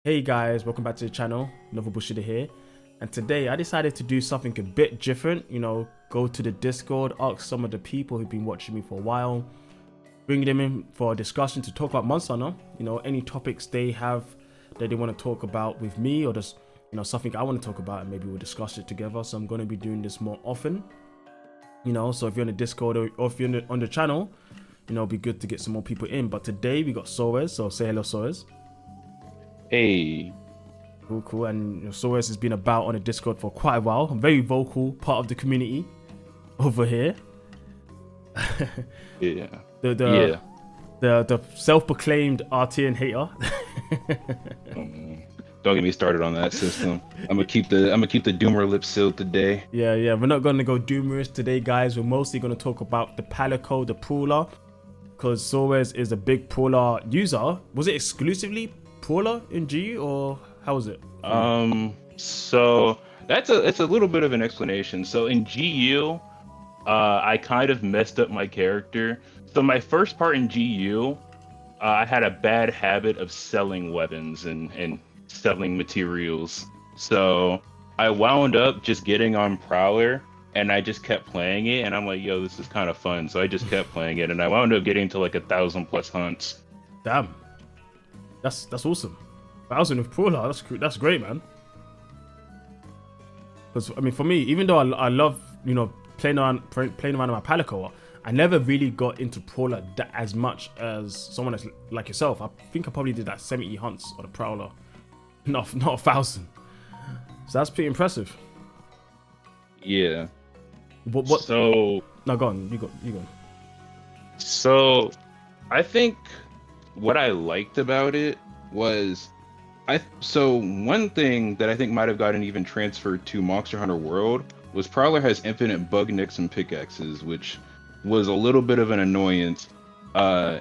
Hey guys, welcome back to the channel. Another Bushida here, and today I decided to do something a bit different. Go to the Discord, ask some of the people who've been watching me for a while, bring them in for a discussion to talk about Monster Hunter. Any topics they have that they want to talk about with me, or just something I want to talk about, and maybe we'll discuss it together. So I'm going to be doing this more often. So if you're on the Discord or if you're on the channel, it'd be good to get some more people in. But today we got Seroz, so say hello, Seroz. Hey. Cool. And Seroz has been about on the Discord for quite a while. A very vocal part of the community over here. Yeah. The self-proclaimed Artian hater. Don't get me started on that system. I'm gonna keep the doomer lips sealed today. Yeah. We're not gonna go doomerous today, guys. We're mostly gonna talk about the Palico, the Prowler, because Seroz is a big Prowler user. Was it exclusively Prowler in GU, or how was it? So it's a little bit of an explanation. So in GU, I kind of messed up my character. So my first part in GU, I had a bad habit of selling weapons and selling materials. So I wound up just getting on Prowler, and I just kept playing it, and I'm like, yo, this is kind of fun. So I just kept playing it, and I wound up getting to like 1,000+ hunts. Damn. That's awesome. 1,000 with Prowler, that's great, man. Because for me, even though I love playing around in my Palico, I never really got into Prowler as much as someone that's like yourself. I think I probably did that 70 hunts on a Prowler, not 1,000. So that's pretty impressive. Yeah. What? So no, go on. You go. So I think what I liked about it was one thing that I think might have gotten even transferred to Monster Hunter World was Prowler has infinite bug nicks and pickaxes, which was a little bit of an annoyance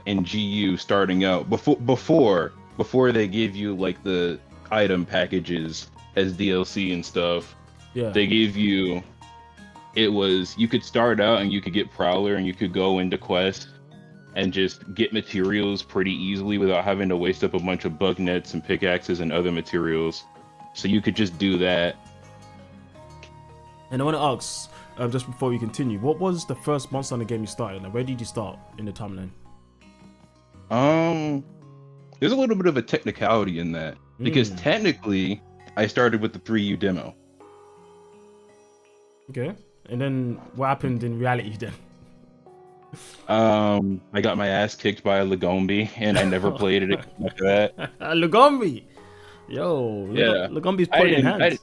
in GU starting out before they give you like the item packages as DLC and stuff. Yeah. They gave you you could start out and you could get Prowler and you could go into quests and just get materials pretty easily without having to waste up a bunch of bug nets and pickaxes and other materials. So you could just do that. And I want to ask, just before we continue, what was the first Monster Hunter game you started? Like, where did you start in the timeline? There's a little bit of a technicality in that, because technically I started with the 3U demo. Okay. And then what happened in reality then? I got my ass kicked by a Lagombi, and I never played it after that. Lagombi! Yo, yeah. Lagombi's putting in hands.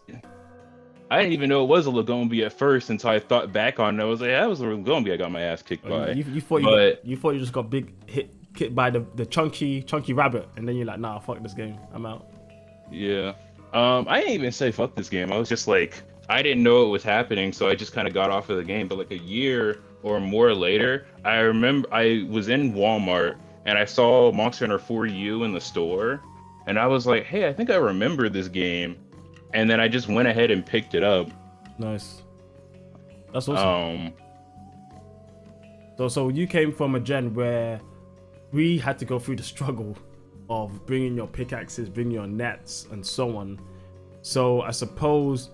I didn't even know it was a Lagombi at first until I thought back on it. I was like, that was a Lagombi I got my ass kicked by. You thought you just got hit by the chunky rabbit, and then you're like, nah, fuck this game, I'm out. Yeah. I didn't even say fuck this game. I was just like, I didn't know it was happening, so I just kind of got off of the game. But like a year or more later, I remember I was in Walmart and I saw Monster Hunter 4U in the store, and I was like, hey, I think I remember this game. And then I just went ahead and picked it up. Nice. That's awesome. So you came from a gen where we had to go through the struggle of bringing your pickaxes, bringing your nets, and so on. So I suppose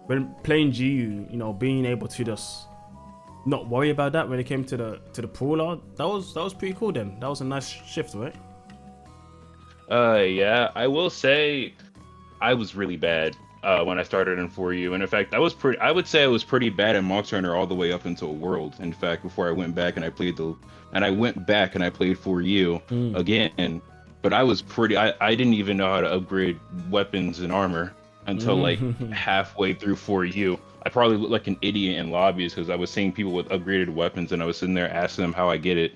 when playing GU, being able to just not worry about that when it came to the Prowler, that was pretty cool then. That was a nice shift, right? Yeah, I will say I was really bad when I started in 4U, and in fact, I would say I was pretty bad at Monster Hunter all the way up until World. In fact, before I went back and I played 4U again, but I was I didn't even know how to upgrade weapons and armor until like halfway through 4U. I probably looked like an idiot in lobbies because I was seeing people with upgraded weapons and I was sitting there asking them how I get it.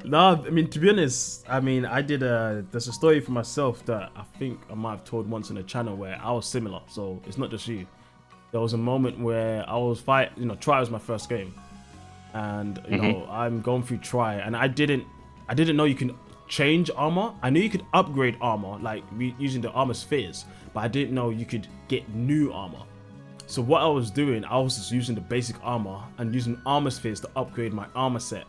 No, to be honest, there's a story for myself that I think I might have told once on the channel where I was similar. So it's not just you. There was a moment where I was Try was my first game, and I'm going through Try, and I didn't know you can change armor. I knew you could upgrade armor, like using the armor spheres, but I didn't know you could get new armor. So what I was doing, I was just using the basic armor and using armor spheres to upgrade my armor set.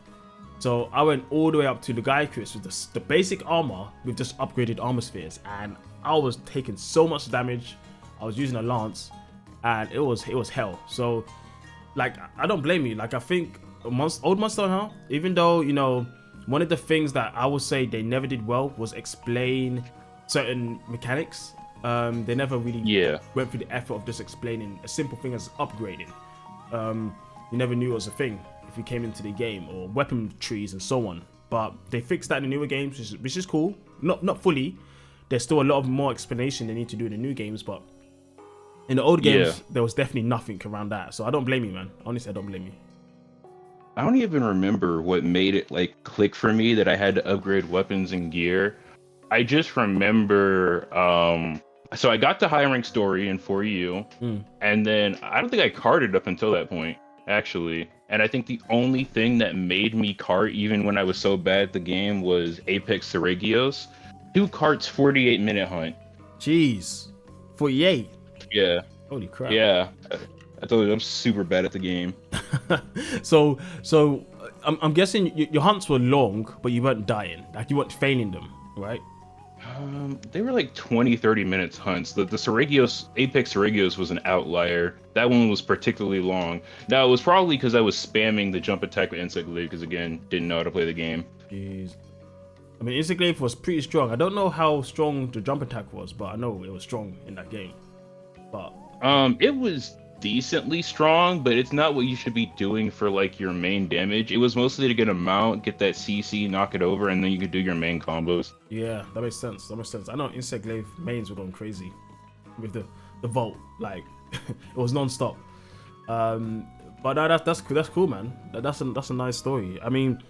So I went all the way up to the guy Chris with the basic armor with just upgraded armor spheres, and I was taking so much damage. I was using a lance, and it was hell. So like, I don't blame you. Like, I think old Monster Hunter, even though, you know, one of the things that I would say they never did well was explain certain mechanics. They never really went through the effort of just explaining a simple thing as upgrading. You never knew it was a thing if you came into the game, or weapon trees and so on. But they fixed that in the newer games, which is cool. Not fully. There's still a lot of more explanation they need to do in the new games, but in the old games, there was definitely nothing around that. So I don't blame you, man. Honestly, I don't blame you. I don't even remember what made it like click for me that I had to upgrade weapons and gear. I just remember, so I got the high rank story in 4U, and then I don't think I carded up until that point, actually. And I think the only thing that made me cart, even when I was so bad at the game, was Apex Seroz. 2 carts, 48-minute hunt. Jeez, 48. Yeah. Holy crap. Yeah. I told you I'm super bad at the game. So I'm guessing your hunts were long, but you weren't dying. Like, you weren't failing them, right? They were like 20-30 minutes hunts. The Seroz, Apex Seroz was an outlier. That one was particularly long. Now, it was probably because I was spamming the jump attack with Insect Glaive, because again, didn't know how to play the game. Jeez. I mean, Insect Glaive was pretty strong. I don't know how strong the jump attack was, but I know it was strong in that game. But it was decently strong, but it's not what you should be doing for like your main damage. It was mostly to get a mount, get that CC, knock it over, and then you could do your main combos. Yeah, that makes sense. I know Insect Glaive mains were going crazy with the vault. Like, it was non-stop. But no, that's cool, man. That's a nice story. I mean,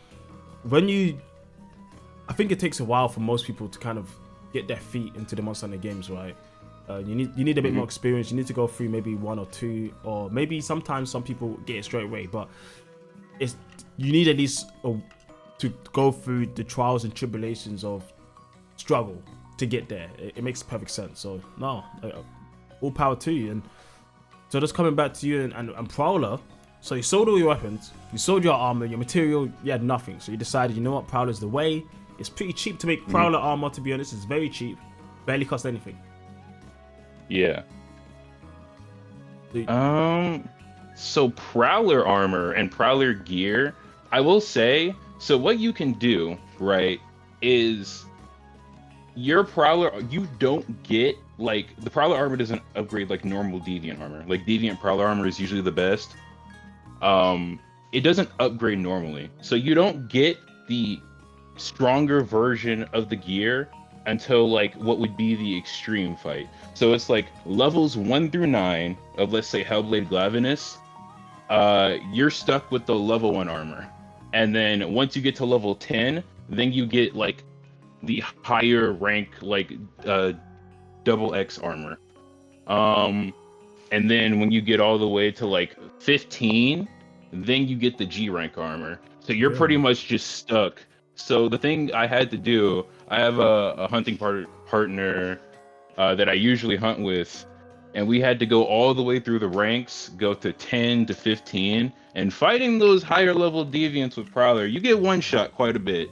I think it takes a while for most people to kind of get their feet into the Monster Hunter games, right? You need a bit more experience. You need to go through maybe 1 or 2, or maybe sometimes some people get it straight away. But you need at least to go through the trials and tribulations of struggle to get there. It makes perfect sense. So no, all power to you. And so just coming back to you and Prowler. So you sold all your weapons, you sold your armor, your material, you had nothing. So you decided, you know what, Prowler's the way. It's pretty cheap to make Prowler armor, to be honest. It's very cheap. Barely costs anything. Yeah. So Prowler armor and Prowler gear, I will say, so what you can do, right, is your Prowler, you don't get, like, the Prowler armor doesn't upgrade like normal Deviant armor. Like, Deviant Prowler armor is usually the best. It doesn't upgrade normally. So you don't get the stronger version of the gear until like what would be the extreme fight. So it's like levels 1 through 9 of, let's say, Hellblade Glavenus. You're stuck with the level 1 armor, and then once you get to level 10, then you get like the higher rank, like double X armor. And then when you get all the way to like 15, then you get the G rank armor. So you're pretty much just stuck. So the thing I had to do, I have a hunting partner that I usually hunt with, and we had to go all the way through the ranks, go to 10 to 15, and fighting those higher level deviants with Prowler, you get one shot quite a bit.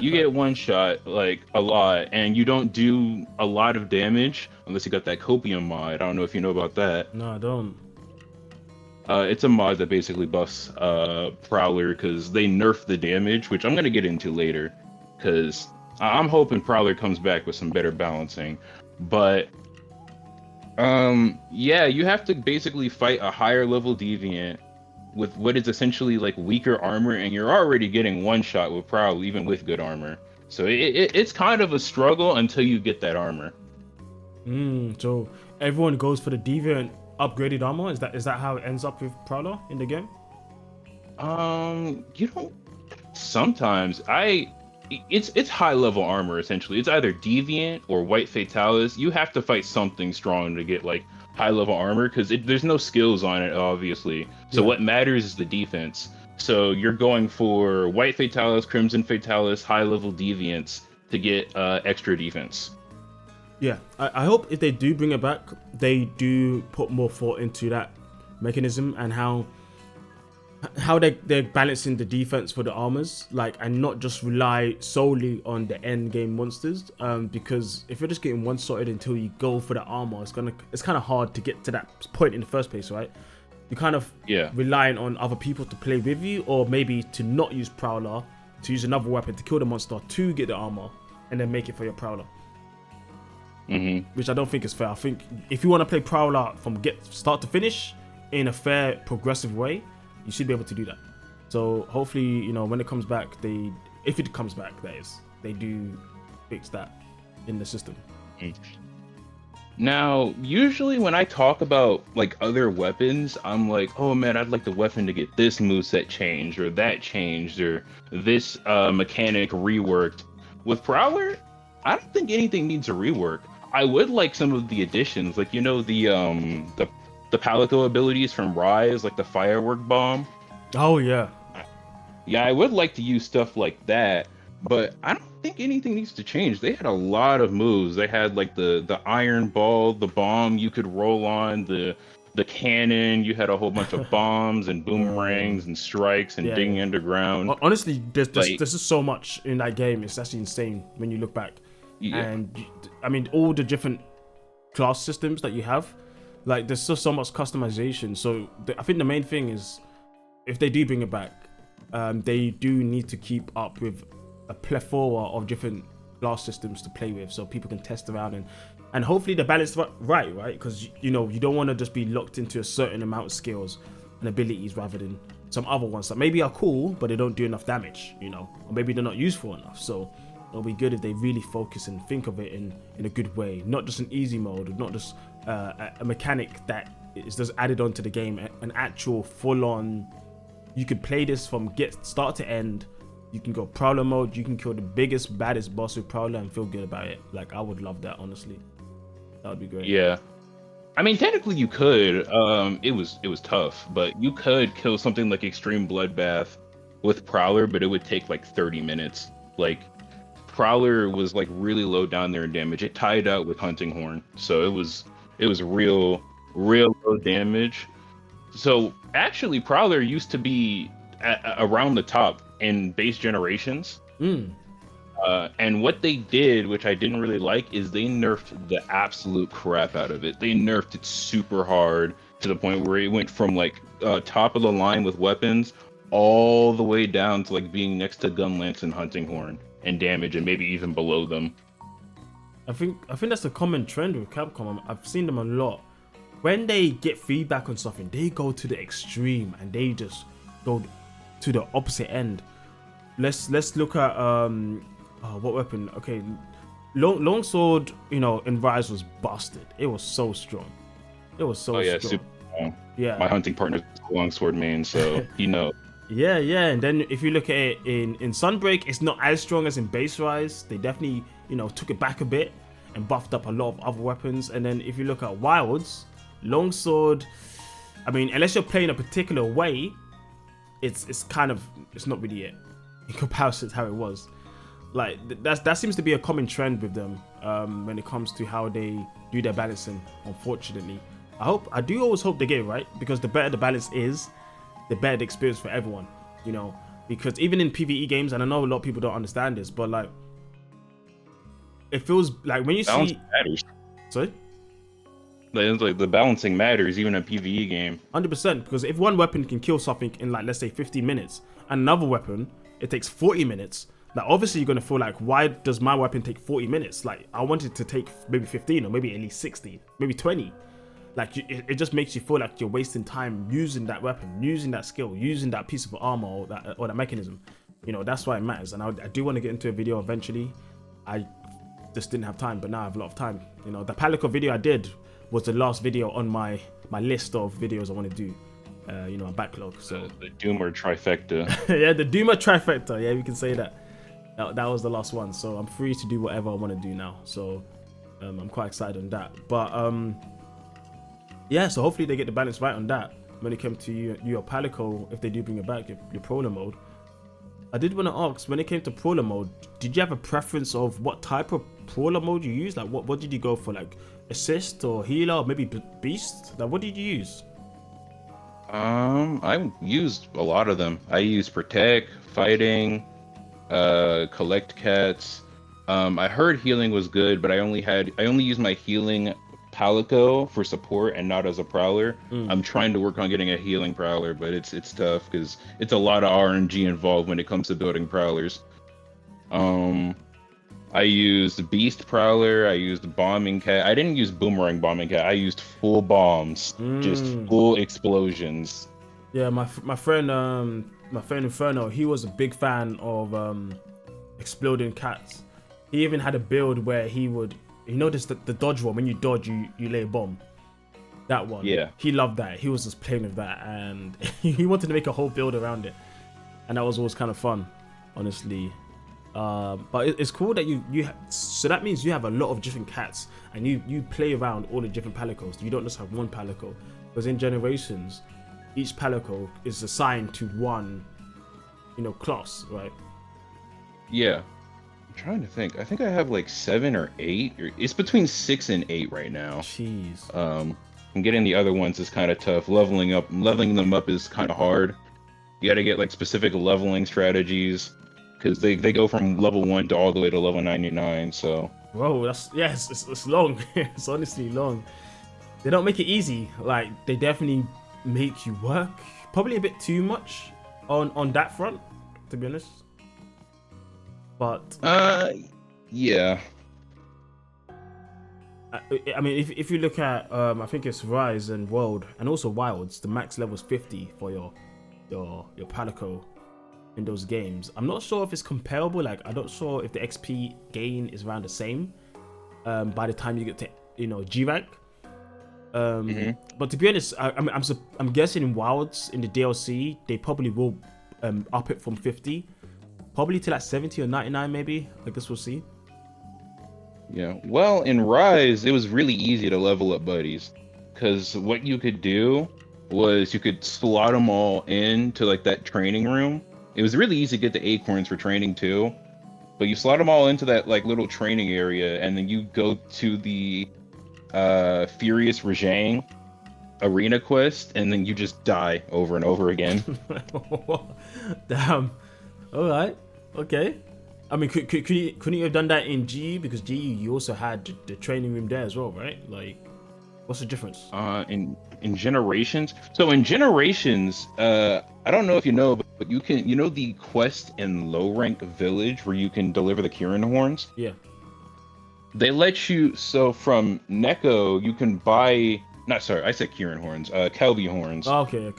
You get one shot like a lot, and you don't do a lot of damage unless you got that Copium mod. I don't know if you know about that. No, I don't. It's a mod that basically buffs Prowler because they nerf the damage, which I'm gonna get into later, because I'm hoping Prowler comes back with some better balancing. But yeah, you have to basically fight a higher level deviant with what is essentially like weaker armor, and you're already getting one shot with Prowler even with good armor. So it's kind of a struggle until you get that armor. So everyone goes for the deviant upgraded armor? Is that how it ends up with Prowler in the game? You don't. Sometimes it's high level armor essentially. It's either deviant or white fatalis. You have to fight something strong to get like high level armor because there's no skills on it obviously. So what matters is the defense. So you're going for white fatalis, crimson fatalis, high level deviants to get extra defense. Yeah, I hope if they do bring it back, they do put more thought into that mechanism and how how they're balancing the defense for the armors, like, and not just rely solely on the end game monsters. Because if you're just getting one sorted until you go for the armor, it's kind of hard to get to that point in the first place, right? You kind of relying on other people to play with you, or maybe to not use Prowler, to use another weapon to kill the monster to get the armor, and then make it for your Prowler. Which I don't think is fair. I think if you want to play Prowler from start to finish in a fair, progressive way, you should be able to do that. So hopefully, you know, when it comes back, if it comes back, that is, they do fix that in the system. Now, usually when I talk about like other weapons, I'm like, oh man, I'd like the weapon to get this moveset changed or that changed or this mechanic reworked. With Prowler, I don't think anything needs a rework. I would like some of the additions, like, you know, the Palico abilities from Rise, like the firework bomb. Oh yeah. Yeah, I would like to use stuff like that, but I don't think anything needs to change. They had a lot of moves. They had like the iron ball, the bomb you could roll on, the cannon. You had a whole bunch of bombs and boomerangs and strikes and digging underground. Honestly, there's just so much in that game. It's actually insane when you look back. Yeah. And I mean, all the different class systems that you have, like, there's still so much customization. So I think the main thing is, if they do bring it back, they do need to keep up with a plethora of different class systems to play with, so people can test around and hopefully the balance right, because you know, you don't want to just be locked into a certain amount of skills and abilities rather than some other ones that maybe are cool but they don't do enough damage, you know, or maybe they're not useful enough. So it'll be good if they really focus and think of it in a good way, not just an easy mode, not just a mechanic that is just added onto the game, an actual full-on, you could play this from start to end. You can go Prowler mode, you can kill the biggest, baddest boss with Prowler and feel good about it. Like, I would love that, honestly. That would be great. Yeah. I mean, technically you could. It was tough, but you could kill something like Extreme Bloodbath with Prowler, but it would take like 30 minutes. Like, Prowler was like really low down there in damage. It tied out with Hunting Horn, so it was real low damage. So actually, Prowler used to be around the top in base generations. And what they did, which I didn't really like, is they nerfed the absolute crap out of it. They nerfed it super hard to the point where it went from like top of the line with weapons all the way down to like being next to Gun Lance and Hunting Horn and damage, and maybe even below them. I think that's a common trend with Capcom. I've seen them a lot. When they get feedback on something, they go to the extreme and they just go to the opposite end. Let's look at what weapon? Okay, longsword, you know, in Rise was busted. It was so strong. It was so strong. Super strong. Yeah, my hunting partner's a longsword main, so you know. Yeah, and then if you look at it in Sunbreak, it's not as strong as in base Rise. They definitely, you know, took it back a bit and buffed up a lot of other weapons. And then if you look at Wilds, longsword, I mean, unless you're playing a particular way, it's not really it in comparison to how it was. Like, that seems to be a common trend with them when it comes to how they do their balancing, unfortunately. I do always hope they get it right, because the better the balance is, the better the experience for everyone, you know. Because even in PvE games, and I know a lot of people don't understand this, but like, it feels like when you balance see matters. Sorry? Like, the balancing matters even in a PvE game. 100%, because if one weapon can kill something in, like, let's say 15 minutes, and another weapon, it takes 40 minutes, like, obviously you're going to feel like, why does my weapon take 40 minutes? Like, I want it to take maybe 15 or maybe at least 60, maybe 20. Like, it just makes you feel like you're wasting time using that weapon, using that skill, using that piece of armor or that mechanism. You know, that's why it matters. And I do want to get into a video eventually. I just didn't have time, but now I have a lot of time. You know, the Palico video I did was the last video on my list of videos I want to do. You know, a backlog. So the Doomer trifecta. Yeah, the Doomer trifecta. Yeah, we can say that. That was the last one. So I'm free to do whatever I want to do now. So I'm quite excited on that. But yeah, so hopefully they get the balance right on that when it comes to your Palico, if they do bring it back, your Prowler mode. I did want to ask, when it came to Prowler mode, did you have a preference of what type of Prowler mode you use? Like, what did you go for? Like, assist or healer or maybe beast? Like, what did you use? I used a lot of them. I used protect, fighting, collect cats. I heard healing was good, but I only used my healing Palico for support and not as a prowler. Mm. I'm trying to work on getting a healing prowler, but it's tough because it's a lot of RNG involved when it comes to building prowlers. Um, I used beast prowler. I used bombing cat. I didn't use boomerang bombing cat. I used full bombs, just Mm. full explosions. Yeah, my friend Inferno, he was a big fan of exploding cats. He even had a build where he would, you notice the dodge one, when you dodge, you lay a bomb. That one. Yeah. He loved that. He was just playing with that, and he wanted to make a whole build around it, and that was always kind of fun, honestly. But it's cool that so that means you have a lot of different cats, and you play around all the different palicos. You don't just have one palico, because in Generations, each palico is assigned to one, class, right? Yeah. I'm trying to think. I think I have like 7 or 8. It's between 6 and 8 right now. Jeez. And getting the other ones is kind of tough. Leveling them up is kind of hard. You got to get like specific leveling strategies because they go from level 1 to all the way to level 99. So. Whoa, it's long. It's honestly long. They don't make it easy. Like, they definitely make you work. Probably a bit too much on that front, to be honest. But yeah. I mean, if you look at I think it's Rise and World and also Wilds, the max level is 50 for your Palico in those games. I'm not sure if it's comparable. Like, I'm not sure if the XP gain is around the same by the time you get to G rank. But to be honest, I'm guessing in Wilds in the DLC they probably will up it from 50, probably to like 70 or 99 maybe. I guess we'll see. Yeah. Well, in Rise, it was really easy to level up buddies, because what you could do was you could slot them all into like that training room. It was really easy to get the acorns for training too, but you slot them all into that like little training area, and then you go to the Furious Rajang arena quest, and then you just die over and over again. Damn. All right. Okay. I mean, couldn't you have done that in GU? Because GU, you also had the training room there as well, right? Like, what's the difference? In Generations. So in Generations, I don't know if you know, but you can, the quest in low rank village where you can deliver the Kirin horns. Yeah. They let you. So from Neko, you can buy. Not sorry, I said Kirin horns. Kelby horns. Oh, okay.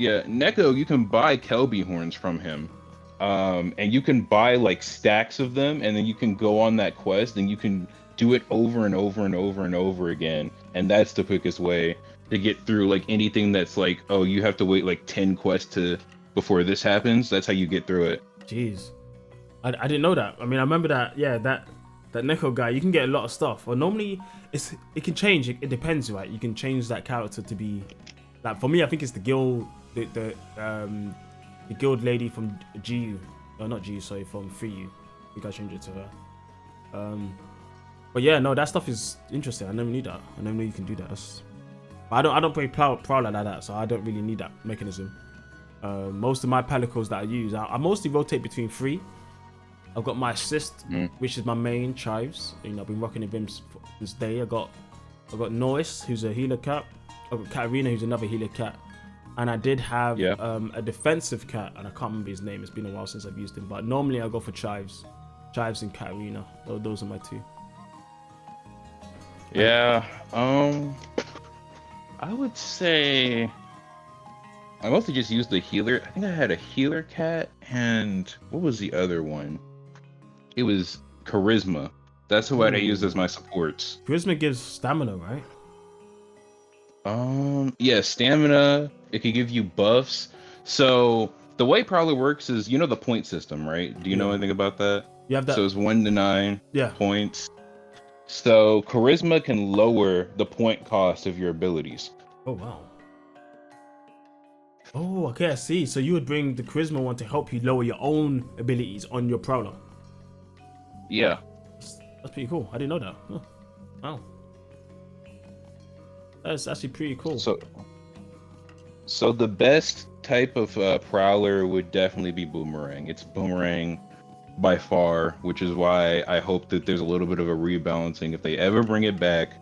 Neko, you can buy Kelby horns from him. And you can buy like stacks of them, and then you can go on that quest, and you can do it over and over and over and over again. And that's the quickest way to get through like anything that's like, oh, you have to wait like 10 quests before this happens. That's how you get through it. Jeez, I didn't know that. I mean, I remember that. Yeah, that Neko guy, you can get a lot of stuff. Or normally, it can change. It depends, right? You can change that character to be like, for me, I think it's the guild, the guild lady from GU, not GU, sorry, from 3U. I think I changed it to her. But yeah, no, that stuff is interesting. I never knew that. I never knew you can do that. I don't play Prowler like that, so I don't really need that mechanism. Most of my Palicos that I use, I mostly rotate between 3. I've got my assist, which is my main Chives. I've been rocking the Vims this day. I got Noise, who's a healer cat. I've got Katarina, who's another healer cat. And I did have a defensive cat, and I can't remember his name. It's been a while since I've used him. But normally I go for Chives and Katarina. Those are my 2. Yeah. I would say I mostly just used the healer. I think I had a healer cat, and what was the other one? It was Charisma. That's what I used as my supports. Charisma gives stamina, right? Yeah, stamina. It could give you buffs. So the way Prowler works is, the point system, right? Do you know anything about that? You have that. So it's 1 to 9 points. So Charisma can lower the point cost of your abilities. Oh, wow. Oh, okay, I see. So you would bring the Charisma one to help you lower your own abilities on your Prowler. Yeah. That's pretty cool. I didn't know that. Huh. Wow. That's actually pretty cool. So So the best type of Prowler would definitely be Boomerang. It's Boomerang by far, which is why I hope that there's a little bit of a rebalancing if they ever bring it back.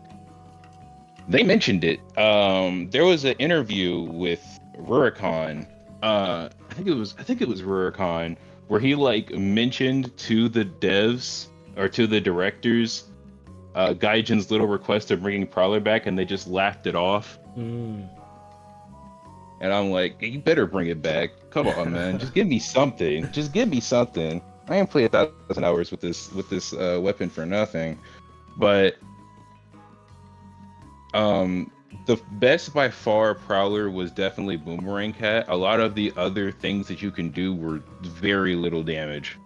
They mentioned it. There was an interview with Rurikon. I think it was Rurikon, where he like mentioned to the devs or to the directors Gaijin's little request of bringing Prowler back, and they just laughed it off. Mm. And I'm like, you better bring it back. Come on, man. Just give me something. Just give me something. I ain't played 1,000 hours with this weapon for nothing. But the best by far Prowler was definitely Boomerang Cat. A lot of the other things that you can do were very little damage.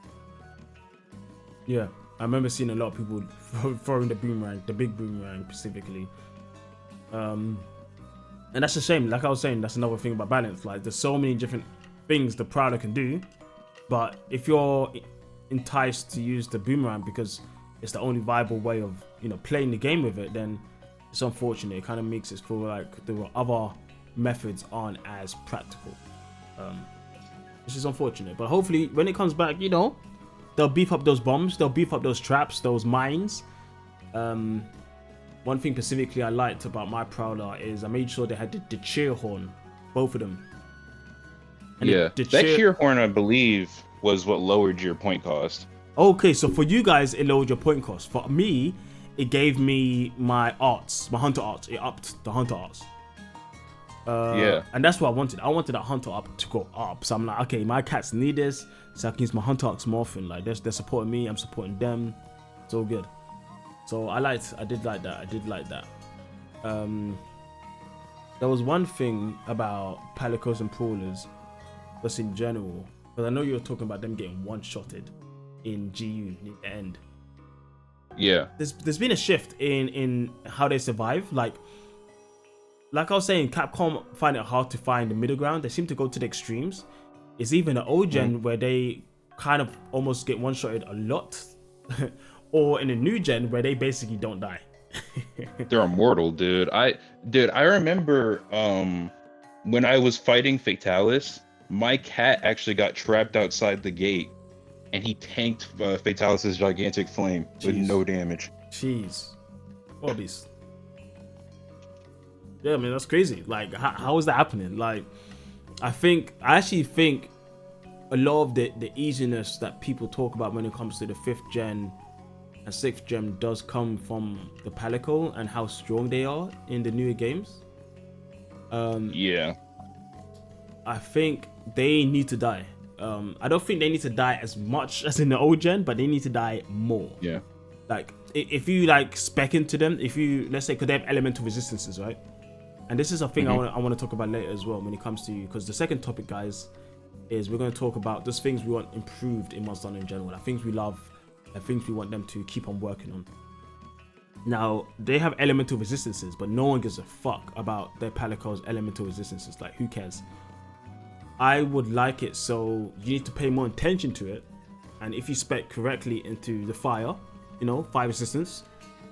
Yeah, I remember seeing a lot of people throwing the boomerang, the big boomerang specifically. And that's a shame. Like I was saying, that's another thing about balance. Like, there's so many different things the Prowler can do, but if you're enticed to use the boomerang because it's the only viable way of, you know, playing the game with it, then it's unfortunate. It kind of makes it feel like the other methods aren't as practical, which is unfortunate. But hopefully, when it comes back, you know, they'll beef up those bombs, they'll beef up those traps, those mines. One thing specifically I liked about my Prowler is I made sure they had the cheer horn, both of them. And yeah, that cheer horn, I believe, was what lowered your point cost. Okay, so for you guys, it lowered your point cost. For me, it gave me my arts, my hunter arts. It upped the hunter arts. Yeah. And that's what I wanted. I wanted that hunter up to go up. So I'm like, okay, my cats need this, so I can use my hunter arts more often. Like, they're supporting me, I'm supporting them. It's all good. So I did like that. There was one thing about Palicos and Prowlers, just in general, because I know you were talking about them getting one-shotted in GU near the end. Yeah. There's been a shift in how they survive. Like I was saying, Capcom find it hard to find the middle ground. They seem to go to the extremes. It's even an old gen where they kind of almost get one-shotted a lot. Or in a new gen where they basically don't die. They're immortal, dude. I remember when I was fighting Fatalis, my cat actually got trapped outside the gate, and he tanked Fatalis's gigantic flame with no damage. Jeez. What a beast. Yeah, man, that's crazy. Like, how is that happening? Like, I actually think a lot of the easiness that people talk about when it comes to the 5th gen and 6th gen does come from the Palico and how strong they are in the newer games. Yeah. I think they need to die. I don't think they need to die as much as in the old gen, but they need to die more. Yeah. Like, if you like spec into them, if you, let's say, because they have elemental resistances, right? And this is a thing I want to talk about later as well when it comes to, because the second topic, guys, is we're going to talk about just things we want improved in Monster Hunter in general, like things we love, and things we want them to keep on working on. Now, they have elemental resistances, but no one gives a fuck about their Palico's elemental resistances. Like, who cares? I would like it so you need to pay more attention to it, and if you spec correctly into the fire, you know, fire resistance.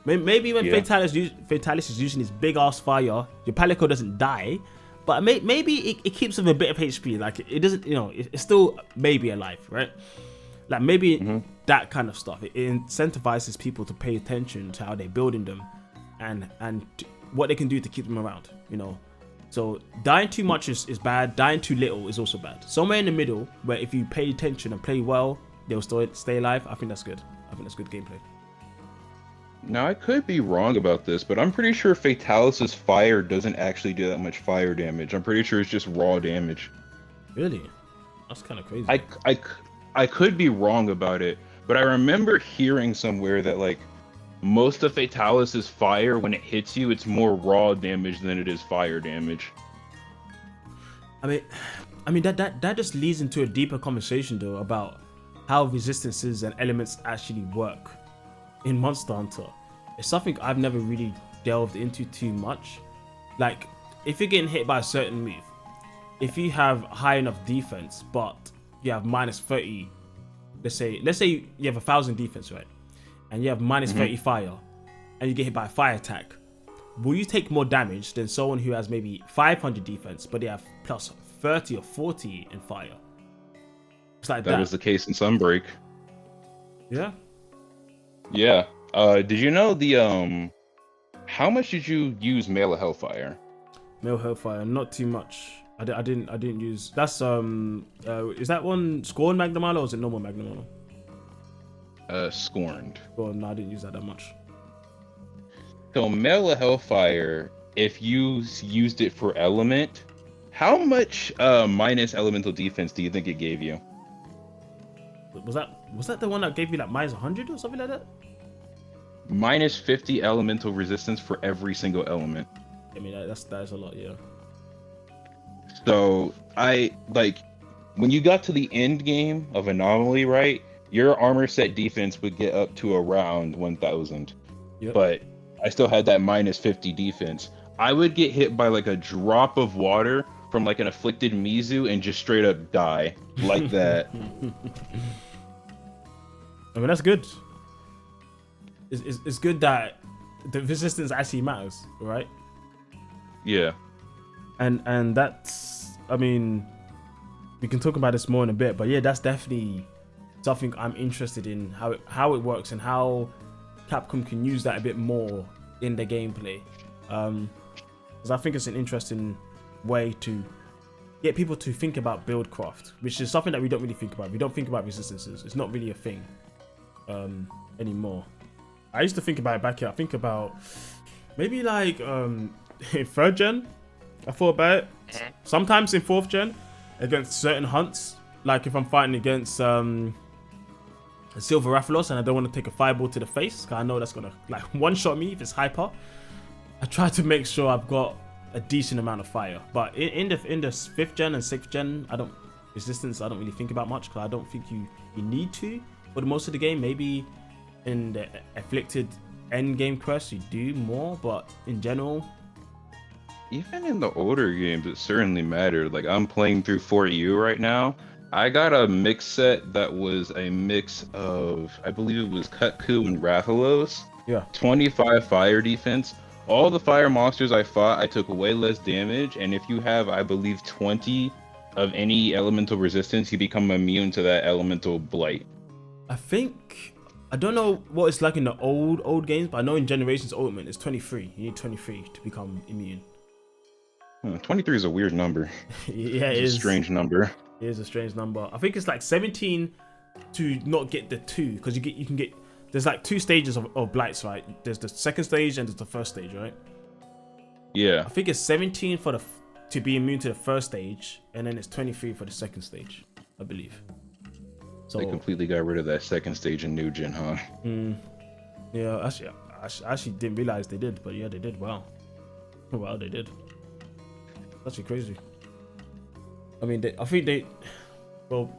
Maybe when Fatalis is using his big ass fire, your Palico doesn't die, but maybe it keeps him a bit of HP. Like, it doesn't, you know, it's still maybe alive, right? Like, maybe that kind of stuff. It incentivizes people to pay attention to how they're building them, and what they can do to keep them around, you know. So dying too much is bad. Dying too little is also bad. Somewhere in the middle, where if you pay attention and play well, they'll still stay alive. I think that's good. I think that's good gameplay. Now, I could be wrong about this, but I'm pretty sure Fatalis's fire doesn't actually do that much fire damage. I'm pretty sure it's just raw damage. Really? That's kind of crazy. I could be wrong about it, but I remember hearing somewhere that, like, most of Fatalis's fire, when it hits you, it's more raw damage than it is fire damage. I mean that just leads into a deeper conversation though about how resistances and elements actually work in Monster Hunter. It's something I've never really delved into too much. Like, if you're getting hit by a certain move, if you have high enough defense but you have minus 30, let's say you have 1,000 defense, right, and you have minus 30 fire, and you get hit by a fire attack, will you take more damage than someone who has maybe 500 defense, but they have plus 30 or 40 in fire? It's like that. That was the case in Sunbreak. Yeah. Yeah. Did you know the how much did you use Male of Hellfire? Male Hellfire, not too much. I didn't use. That's is that one Scorn Magnum Armor or is it normal Magnum Armor? Scorned. Oh no, I didn't use that much. So Male of Hellfire, if you used it for element, how much minus elemental defense do you think it gave you? Was that the one that gave you like minus 100 or something like that? Minus 50 elemental resistance for every single element. I mean, that is a lot, yeah. So I like when you got to the end game of Anomaly, right? Your armor set defense would get up to around 1,000. Yep. But I still had that minus 50 defense. I would get hit by like a drop of water from like an afflicted Mizu and just straight up die like that. I mean, that's good. It's good that the resistance actually matters, right? Yeah. And that's, I mean, we can talk about this more in a bit, but yeah, that's definitely something I'm interested in, how it works and how Capcom can use that a bit more in the gameplay. Because I think it's an interesting way to get people to think about build craft, which is something that we don't really think about. We don't think about resistances. It's not really a thing anymore. I used to think about it back here. I think about maybe like in 3rd gen. I thought about it. Sometimes in 4th gen against certain hunts. Like if I'm fighting against Silver Rathalos and I don't want to take a fireball to the face, because I know that's gonna like one-shot me if it's hyper. I try to make sure I've got a decent amount of fire. But in the 5th gen and 6th gen, resistance I don't really think about much, because I don't think you need to for the most of the game. Maybe in the afflicted end game quest you do more, but in general, even in the older games, it certainly mattered. Like I'm playing through Fort U right now. I got a mix set that was a mix of, I believe it was Kutku and Rathalos. Yeah. 25 fire defense. All the fire monsters I fought, I took way less damage. And if you have, I believe, 20 of any elemental resistance, you become immune to that elemental blight. I don't know what it's like in the old games, but I know in Generations Ultimate it's 23. You need 23 to become immune. 23 is a weird number. Yeah, it's a strange number. It is a strange number. I think it's like 17 to not get the 2, because you can get there's like 2 stages of blights, right? There's the 2nd stage and there's the 1st stage, right? Yeah. I think it's 17 to be immune to the 1st stage, and then it's 23 for the 2nd stage, I believe. So they completely got rid of that 2nd stage in New Gen, huh? Yeah, actually, I actually didn't realize they did, but yeah, they did. Wow, they did. That's actually crazy. I mean, well,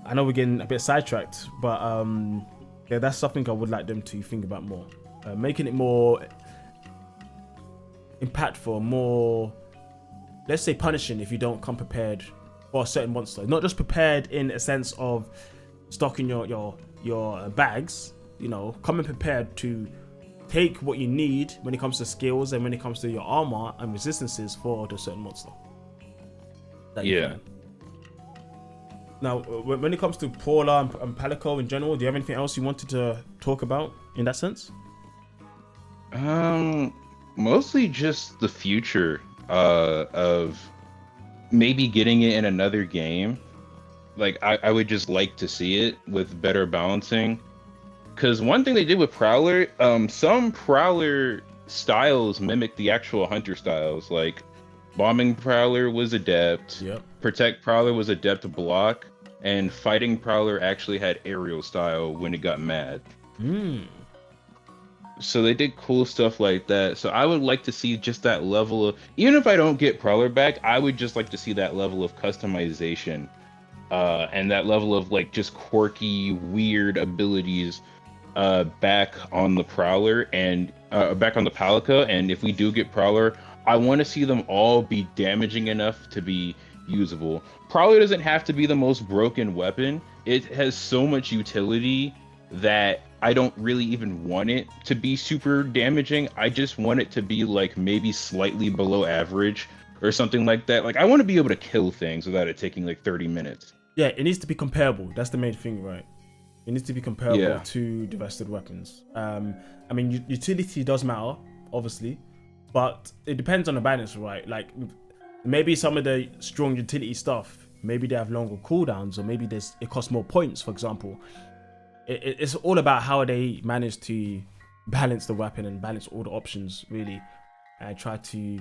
I know we're getting a bit sidetracked, but yeah, that's something I would like them to think about more, making it more impactful, more, let's say, punishing if you don't come prepared for a certain monster. Not just prepared in a sense of stocking your bags, you know, coming prepared to take what you need when it comes to skills and when it comes to your armor and resistances for the certain monster. Yeah. Now, when it comes to Prowler and Palico in general, do you have anything else you wanted to talk about in that sense? Mostly just the future of maybe getting it in another game. Like I would just like to see it with better balancing. Because one thing they did with Prowler, some Prowler styles mimic the actual Hunter styles. Like Bombing Prowler was adept. Yep. Protect Prowler was adept block. And Fighting Prowler actually had aerial style when it got mad. So they did cool stuff like that. So I would like to see just that level of, even if I don't get Prowler back, I would just like to see that level of customization. And that level of like just quirky, weird abilities back on the Prowler and back on the Palico. And if we do get Prowler, I want to see them all be damaging enough to be usable. Prowler doesn't have to be the most broken weapon. It has so much utility that I don't really even want it to be super damaging. I just want it to be like maybe slightly below average or something like that. Like I want to be able to kill things without it taking like 30 minutes. Yeah, it needs to be comparable. That's the main thing, right? It needs to be comparable to the vested weapons. I mean, utility does matter, obviously, but it depends on the balance, right? Like maybe some of the strong utility stuff, maybe they have longer cooldowns, or maybe it costs more points, for example. It's all about how they manage to balance the weapon and balance all the options, really, and try to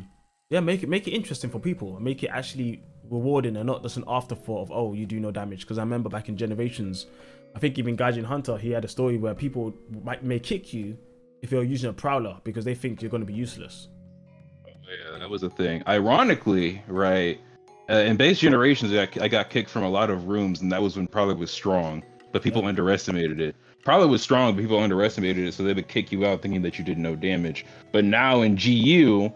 make it interesting for people, make it actually rewarding and not just an afterthought of, oh, you do no damage. Because I remember back in Generations, I think even Gaijin Hunter, he had a story where people may kick you if you're using a Prowler because they think you're going to be useless. Yeah, that was a thing. Ironically, right, in base Generations, I got kicked from a lot of rooms, and that was when Prowler was strong, but people underestimated it. Prowler was strong, but people underestimated it, so they would kick you out thinking that you did no damage. But now in GU,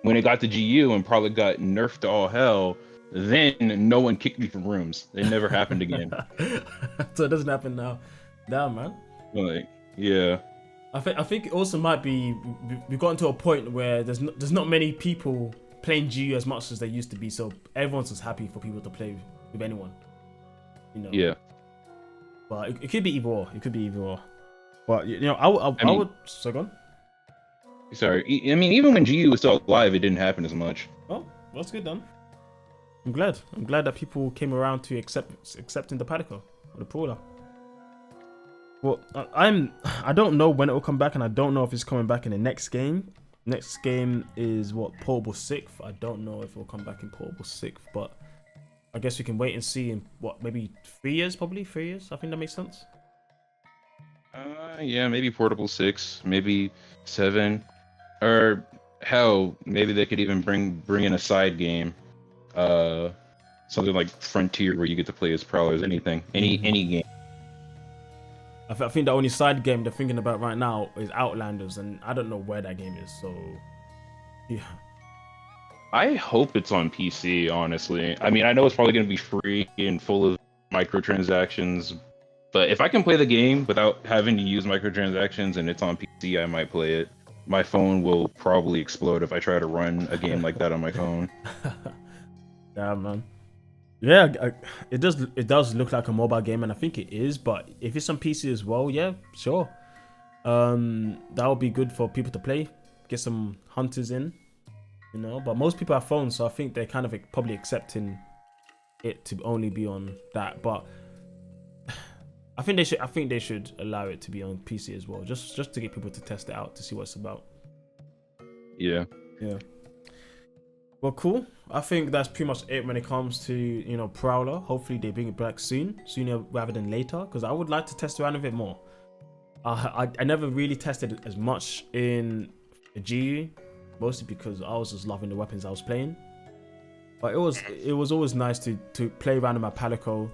when it got to GU and Prowler got nerfed to all hell, then no one kicked me from rooms. It never happened again. So it doesn't happen now. Damn, man. Like, yeah. I think it also might be we've gotten to a point where there's not many people playing GU as much as there used to be, so everyone's just happy for people to play with anyone. You know. Yeah. But it could be either or. It could be either or. But you know, I would. So go on. Sorry. I mean, even when GU was still alive, it didn't happen as much. Oh, that's good then. I'm glad that people came around to accepting the Palico or the Prowler. Well, I don't know when it will come back, and I don't know if it's coming back in the next game. Next game is what, Portable 6th. I don't know if it will come back in Portable 6th, but I guess we can wait and see in what, maybe 3 years, probably 3 years. I think that makes sense. Yeah, maybe Portable 6, maybe 7, or hell, maybe they could even bring in a side game. Something like Frontier where you get to play as Prowlers, any game. I think the only side game they're thinking about right now is Outlanders, and I don't know where that game is, so yeah. I hope it's on PC, honestly. I mean, I know it's probably going to be free and full of microtransactions, but if I can play the game without having to use microtransactions and it's on PC, I might play it. My phone will probably explode if I try to run a game like that on my phone. Yeah, man. Yeah, it does look like a mobile game, and I think it is. But if it's on PC as well, yeah, sure. That would be good for people to play, get some hunters in, you know. But most people have phones, so I think they're kind of probably accepting it to only be on that. But I think they should allow it to be on PC as well, just to get people to test it out to see what it's about. Yeah. Yeah. Well, cool. I think that's pretty much it when it comes to, you know, Prowler. Hopefully they bring it back sooner rather than later, because I would like to test around with it more. I never really tested it as much in GU, mostly because I was just loving the weapons I was playing. But it was always nice to play around with my Palico,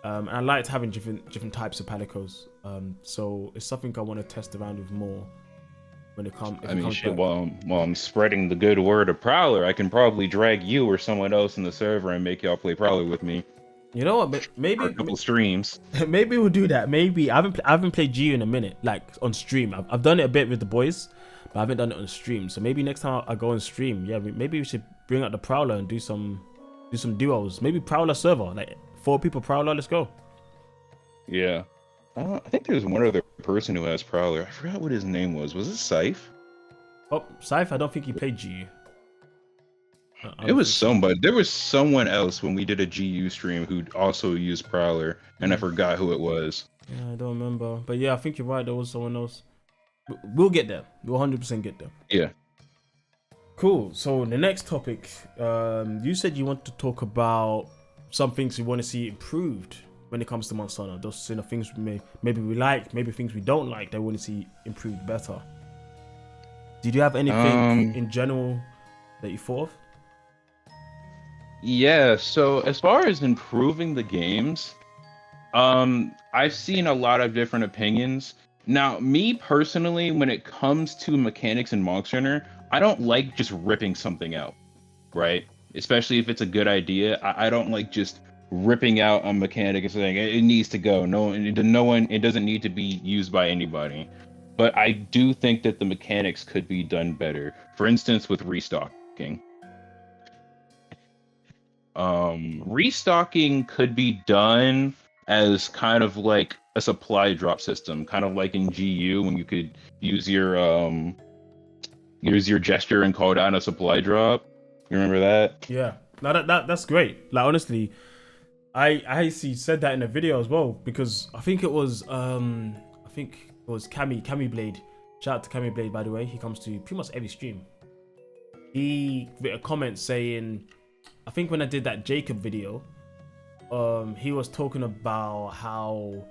and I liked having different types of Palicos. So it's something I want to test around with more. When it comes, while I'm spreading the good word of Prowler, I can probably drag you or someone else in the server and make y'all play Prowler with me. You know what? Maybe a couple streams. Maybe we'll do that. Maybe I haven't played GU in a minute, like on stream. I've done it a bit with the boys, but I haven't done it on stream. So maybe next time I go on stream, yeah, maybe we should bring out the Prowler and do some duos. Maybe Prowler server, like 4 people Prowler. Let's go. Yeah. I think there's one other person who has Prowler. I forgot what his name was. Was it Scythe? Oh, Scythe, I don't think he played GU. It was somebody. There was someone else when we did a GU stream who also used Prowler, and I forgot who it was. Yeah, I don't remember. But yeah, I think you're right. There was someone else. We'll get there. We'll 100% get there. Yeah. Cool. So the next topic, you said you want to talk about some things you want to see improved when it comes to Monster Hunter. Those things maybe we like, maybe things we don't like that we want to see improved better. Did you have anything in general that you thought of? Yeah, so as far as improving the games, I've seen a lot of different opinions. Now, me personally, when it comes to mechanics in Monster Hunter, I don't like just ripping something out, right? Especially if it's a good idea. I don't like just ripping out a mechanic and saying it needs to go. It doesn't need to be used by anybody. But I do think that the mechanics could be done better. For instance, with restocking. Restocking could be done as kind of like a supply drop system, kind of like in GU when you could use your gesture and call down a supply drop. You remember that? Yeah. No, that's great. Like honestly, I actually said that in a video as well because I think it was Cammy Blade. Shout out to Cammy Blade, by the way. He comes to pretty much every stream. He wrote a comment saying, I think when I did that Jacob video, he was talking about how,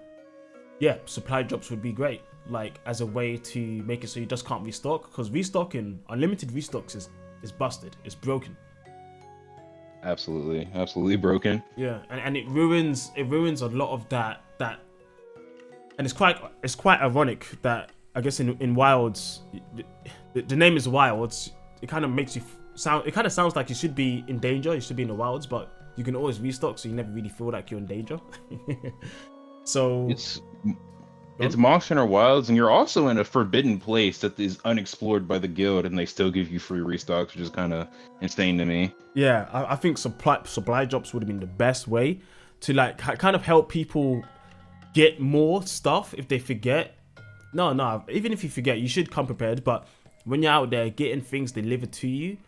yeah, supply drops would be great, like as a way to make it so you just can't restock, because restocking, unlimited restocks is busted, it's broken. Absolutely broken. Yeah, and it ruins a lot of that, and it's quite ironic that I guess in Wilds, the name is Wilds. It kind of makes you sound. It kind of sounds like you should be in danger. You should be in the Wilds, but you can always restock, so you never really feel like you're in danger. So it's Monster Hunter Wilds, and you're also in a forbidden place that is unexplored by the guild, and they still give you free restocks, which is kind of insane to me. Yeah, I think supply drops would have been the best way to like kind of help people get more stuff if they forget. No, even if you forget, you should come prepared. But when you're out there getting things delivered to you,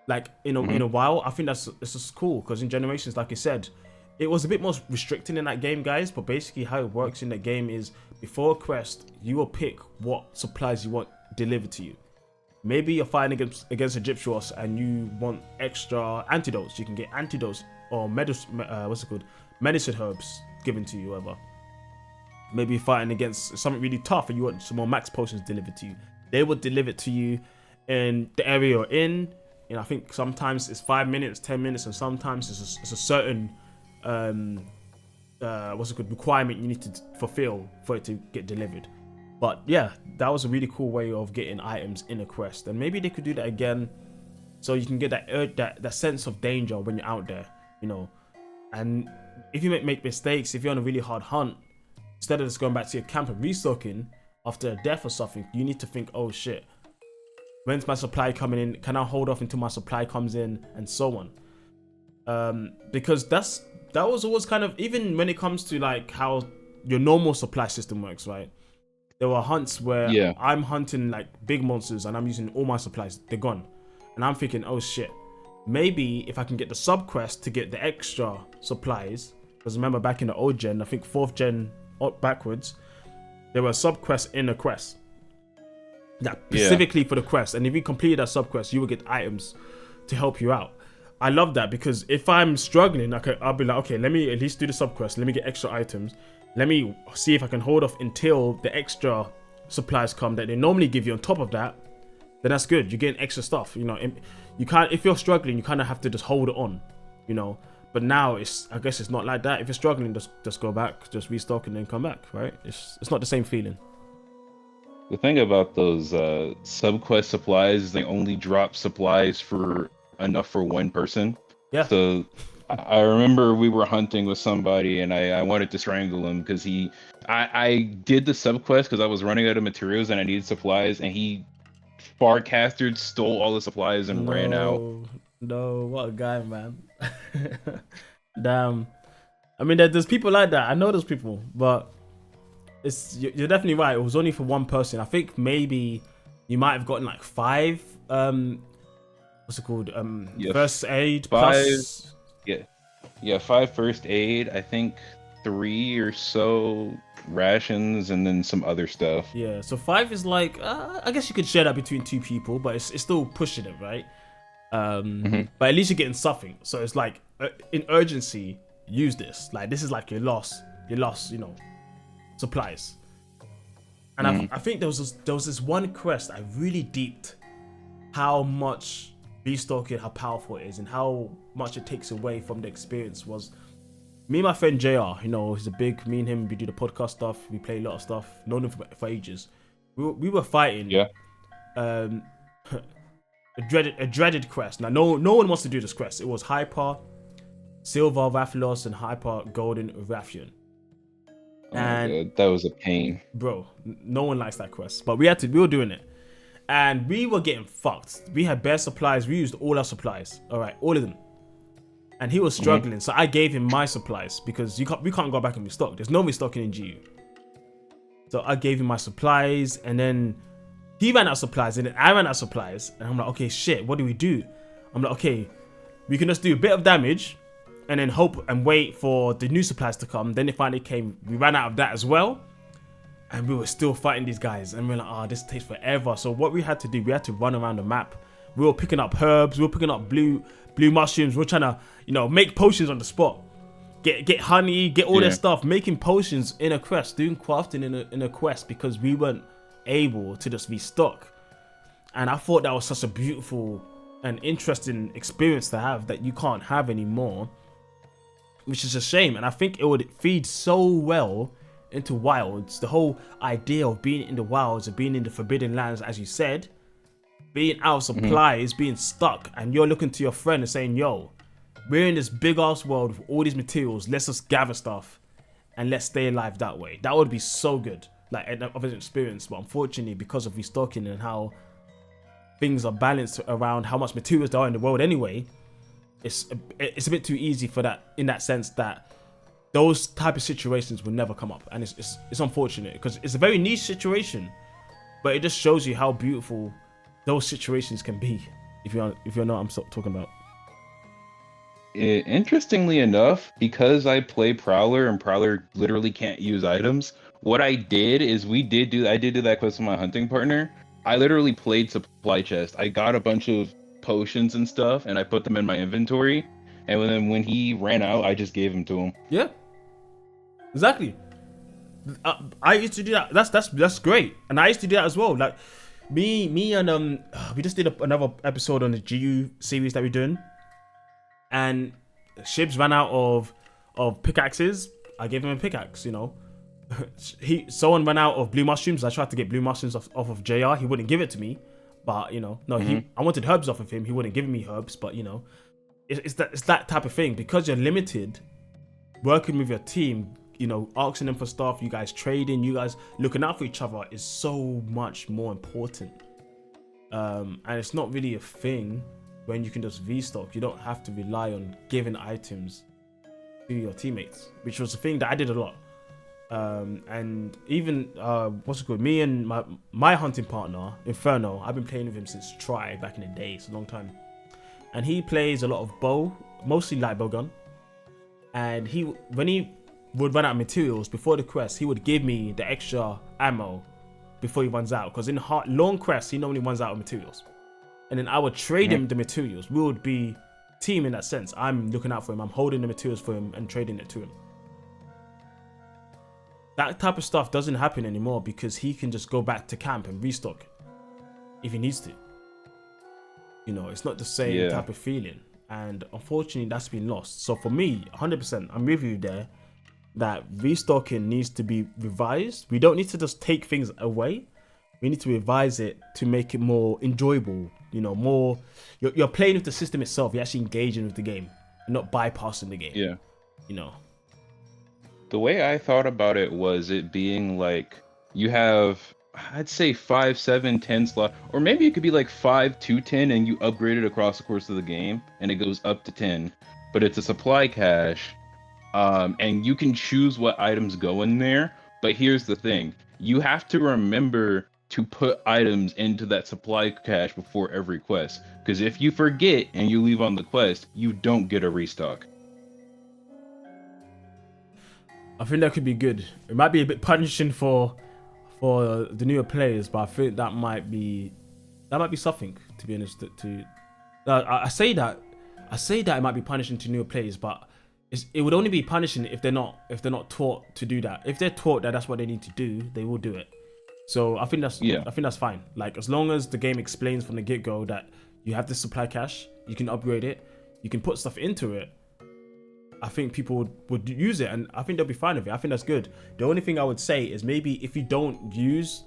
like in a while, I think it's just cool because in Generations, like I said, it was a bit more restricting in that game, guys. But basically, how it works in that game is before a quest, you will pick what supplies you want delivered to you. Maybe you're fighting against a Gypsy and you want extra antidotes. You can get antidotes or medicine herbs given to you, whatever. Maybe you're fighting against something really tough and you want some more max potions delivered to you. They will deliver it to you in the area you're in. I think sometimes it's 5 minutes, 10 minutes, and sometimes it's a certain requirement you need to fulfill for it to get delivered. But yeah, that was a really cool way of getting items in a quest, and maybe they could do that again, so you can get that sense of danger when you're out there, And if you make mistakes, if you're on a really hard hunt, instead of just going back to your camp and restocking after a death or something, you need to think, oh shit, when's my supply coming in? Can I hold off until my supply comes in, and so on? Because that was always kind of, even when it comes to like how your normal supply system works, right? There were hunts where I'm hunting like big monsters and I'm using all my supplies, they're gone. And I'm thinking, oh shit, maybe if I can get the sub quest to get the extra supplies, because remember back in the old gen, I think 4th gen backwards, there were sub quests in a quest. Specifically for the quest. And if you completed that sub quest, you will get items to help you out. I love that because if I'm struggling, I'll be like, okay, let me at least do the sub quest. Let me get extra items. Let me see if I can hold off until the extra supplies come that they normally give you on top of that. Then that's good. You're getting extra stuff. You can't, if you're struggling, you kind of have to just hold it on, But now I guess it's not like that. If you're struggling, just go back, just restock and then come back, right? It's not the same feeling. The thing about those sub-quest supplies is they only drop supplies for enough for one person. Yeah. So I remember we were hunting with somebody and I wanted to strangle him because I did the sub-quest because I was running out of materials and I needed supplies, and he farcastered, stole all the supplies and ran out. No, what a guy, man. Damn. I mean, there's people like that. I know those people, but you're definitely right. It was only for one person. I think maybe you might have gotten like 5 what's it called? First aid 5 plus. Yeah, 5 first aid, I think 3 or so rations, and then some other stuff. Yeah, so 5 is like I guess you could share that between 2 people, but it's still pushing it, right? But at least you're getting something. So it's like in urgency, use this. Like this is like your loss, supplies. And I think there was this one quest I really deeped how much restocking, how powerful it is, and how much it takes away from the experience. Was me and my friend JR, he's me and him, we do the podcast stuff, we play a lot of stuff, known him for ages. We were fighting a dreaded quest. Now no one wants to do this quest. It was Hyper, Silver Rathalos and Hyper Golden Rathian. Oh my god, that was a pain. Bro, no one likes that quest, but we were doing it, and we were getting fucked. We had bare supplies. We used all our supplies. All right, all of them. And he was struggling, so I gave him my supplies because we can't go back and restock. There's no restocking in GU. So I gave him my supplies, and then he ran out of supplies, and then I ran out of supplies, and I'm like, okay, shit, what do we do? I'm like, okay, we can just do a bit of damage, and then hope and wait for the new supplies to come. Then it finally came. We ran out of that as well, and we were still fighting these guys, and we we're like, oh, this takes forever. So what we had to do, we had to run around the map. We were picking up herbs, we were picking up blue mushrooms. We were trying to, make potions on the spot. Get honey, get all that stuff, making potions in a quest, doing crafting in a quest, because we weren't able to just restock. And I thought that was such a beautiful and interesting experience to have that you can't have anymore, which is a shame. And I think it would feed so well into wilds. The whole idea of being in the wilds, of being in the forbidden lands, as you said, being out of supplies, being stuck, and you're looking to your friend and saying, yo, we're in this big ass world with all these materials, let's just gather stuff and let's stay alive that way. That would be so good, like an experience. But unfortunately, because of restocking and how things are balanced around how much materials there are in the world anyway, it's a bit too easy for that, in that sense that those type of situations will never come up. And it's unfortunate because it's a very niche situation, but it just shows you how beautiful those situations can be, if you know what I'm talking about. Interestingly enough, because I play Prowler and Prowler literally can't use items, what I did is I did do that quest with my hunting partner. I literally played supply chest. I got a bunch of potions and stuff, and I put them in my inventory. And then when he ran out, I just gave them to him. Yeah, exactly. I used to do that. That's great, and I used to do that as well. Like me and we just did another episode on the GU series that we're doing. And Shibs ran out of pickaxes. I gave him a pickaxe, Someone ran out of blue mushrooms. I tried to get blue mushrooms off of JR. He wouldn't give it to me. But, I wanted herbs off of him. He wouldn't give me herbs. But, it's that type of thing. Because you're limited, working with your team, asking them for stuff, you guys trading, you guys looking out for each other is so much more important. And it's not really a thing when you can just restock. You don't have to rely on giving items to your teammates, which was a thing that I did a lot. And even me and my hunting partner Inferno, I've been playing with him since Try back in the day. It's a long time, and he plays a lot of bow, mostly light bow gun. And when he would run out of materials before the quest, he would give me the extra ammo before he runs out, because in long quests he normally runs out of materials. And then I would trade him the materials. We would be team in that sense. I'm looking out for him. I'm holding the materials for him and trading it to him. That type of stuff doesn't happen anymore because he can just go back to camp and restock if he needs to. It's not the same type of feeling. And unfortunately, that's been lost. So for me, 100%, I'm with you there, that restocking needs to be revised. We don't need to just take things away. We need to revise it to make it more enjoyable. More you're playing with the system itself. You're actually engaging with the game, you're not bypassing the game. Yeah. The way I thought about it was it being like you have, I'd say 5, 7, 10 slot, or maybe it could be like 5 to 10, and you upgrade it across the course of the game, and it goes up to 10. But it's a supply cache, and you can choose what items go in there. But here's the thing: you have to remember to put items into that supply cache before every quest, because if you forget and you leave on the quest, you don't get a restock. I think that could be good. It might be a bit punishing for the newer players, but I think that might be something, to be honest. I say that it might be punishing to newer players, but it would only be punishing if they're not taught to do that. If they're taught that that's what they need to do, they will do it. So I think that's fine. Like, as long as the game explains from the get-go that you have the supply cache, you can upgrade it, you can put stuff into it, I think people would use it, and I think they'll be fine with it. I think that's good. The only thing I would say is maybe if you don't use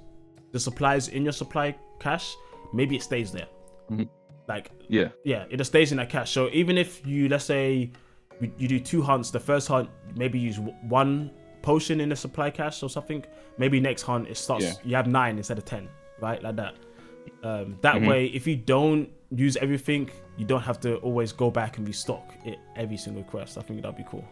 the supplies in your supply cache, maybe it stays there. Like, it just stays in that cache. So even if you, let's say, you do 2 hunts. The first hunt, maybe use 1 potion in the supply cache or something. Maybe next hunt it starts. You have 9 instead of 10, right? Like that. That way, if you don't use everything, you don't have to always go back and restock it every single quest. I think that'd be cool.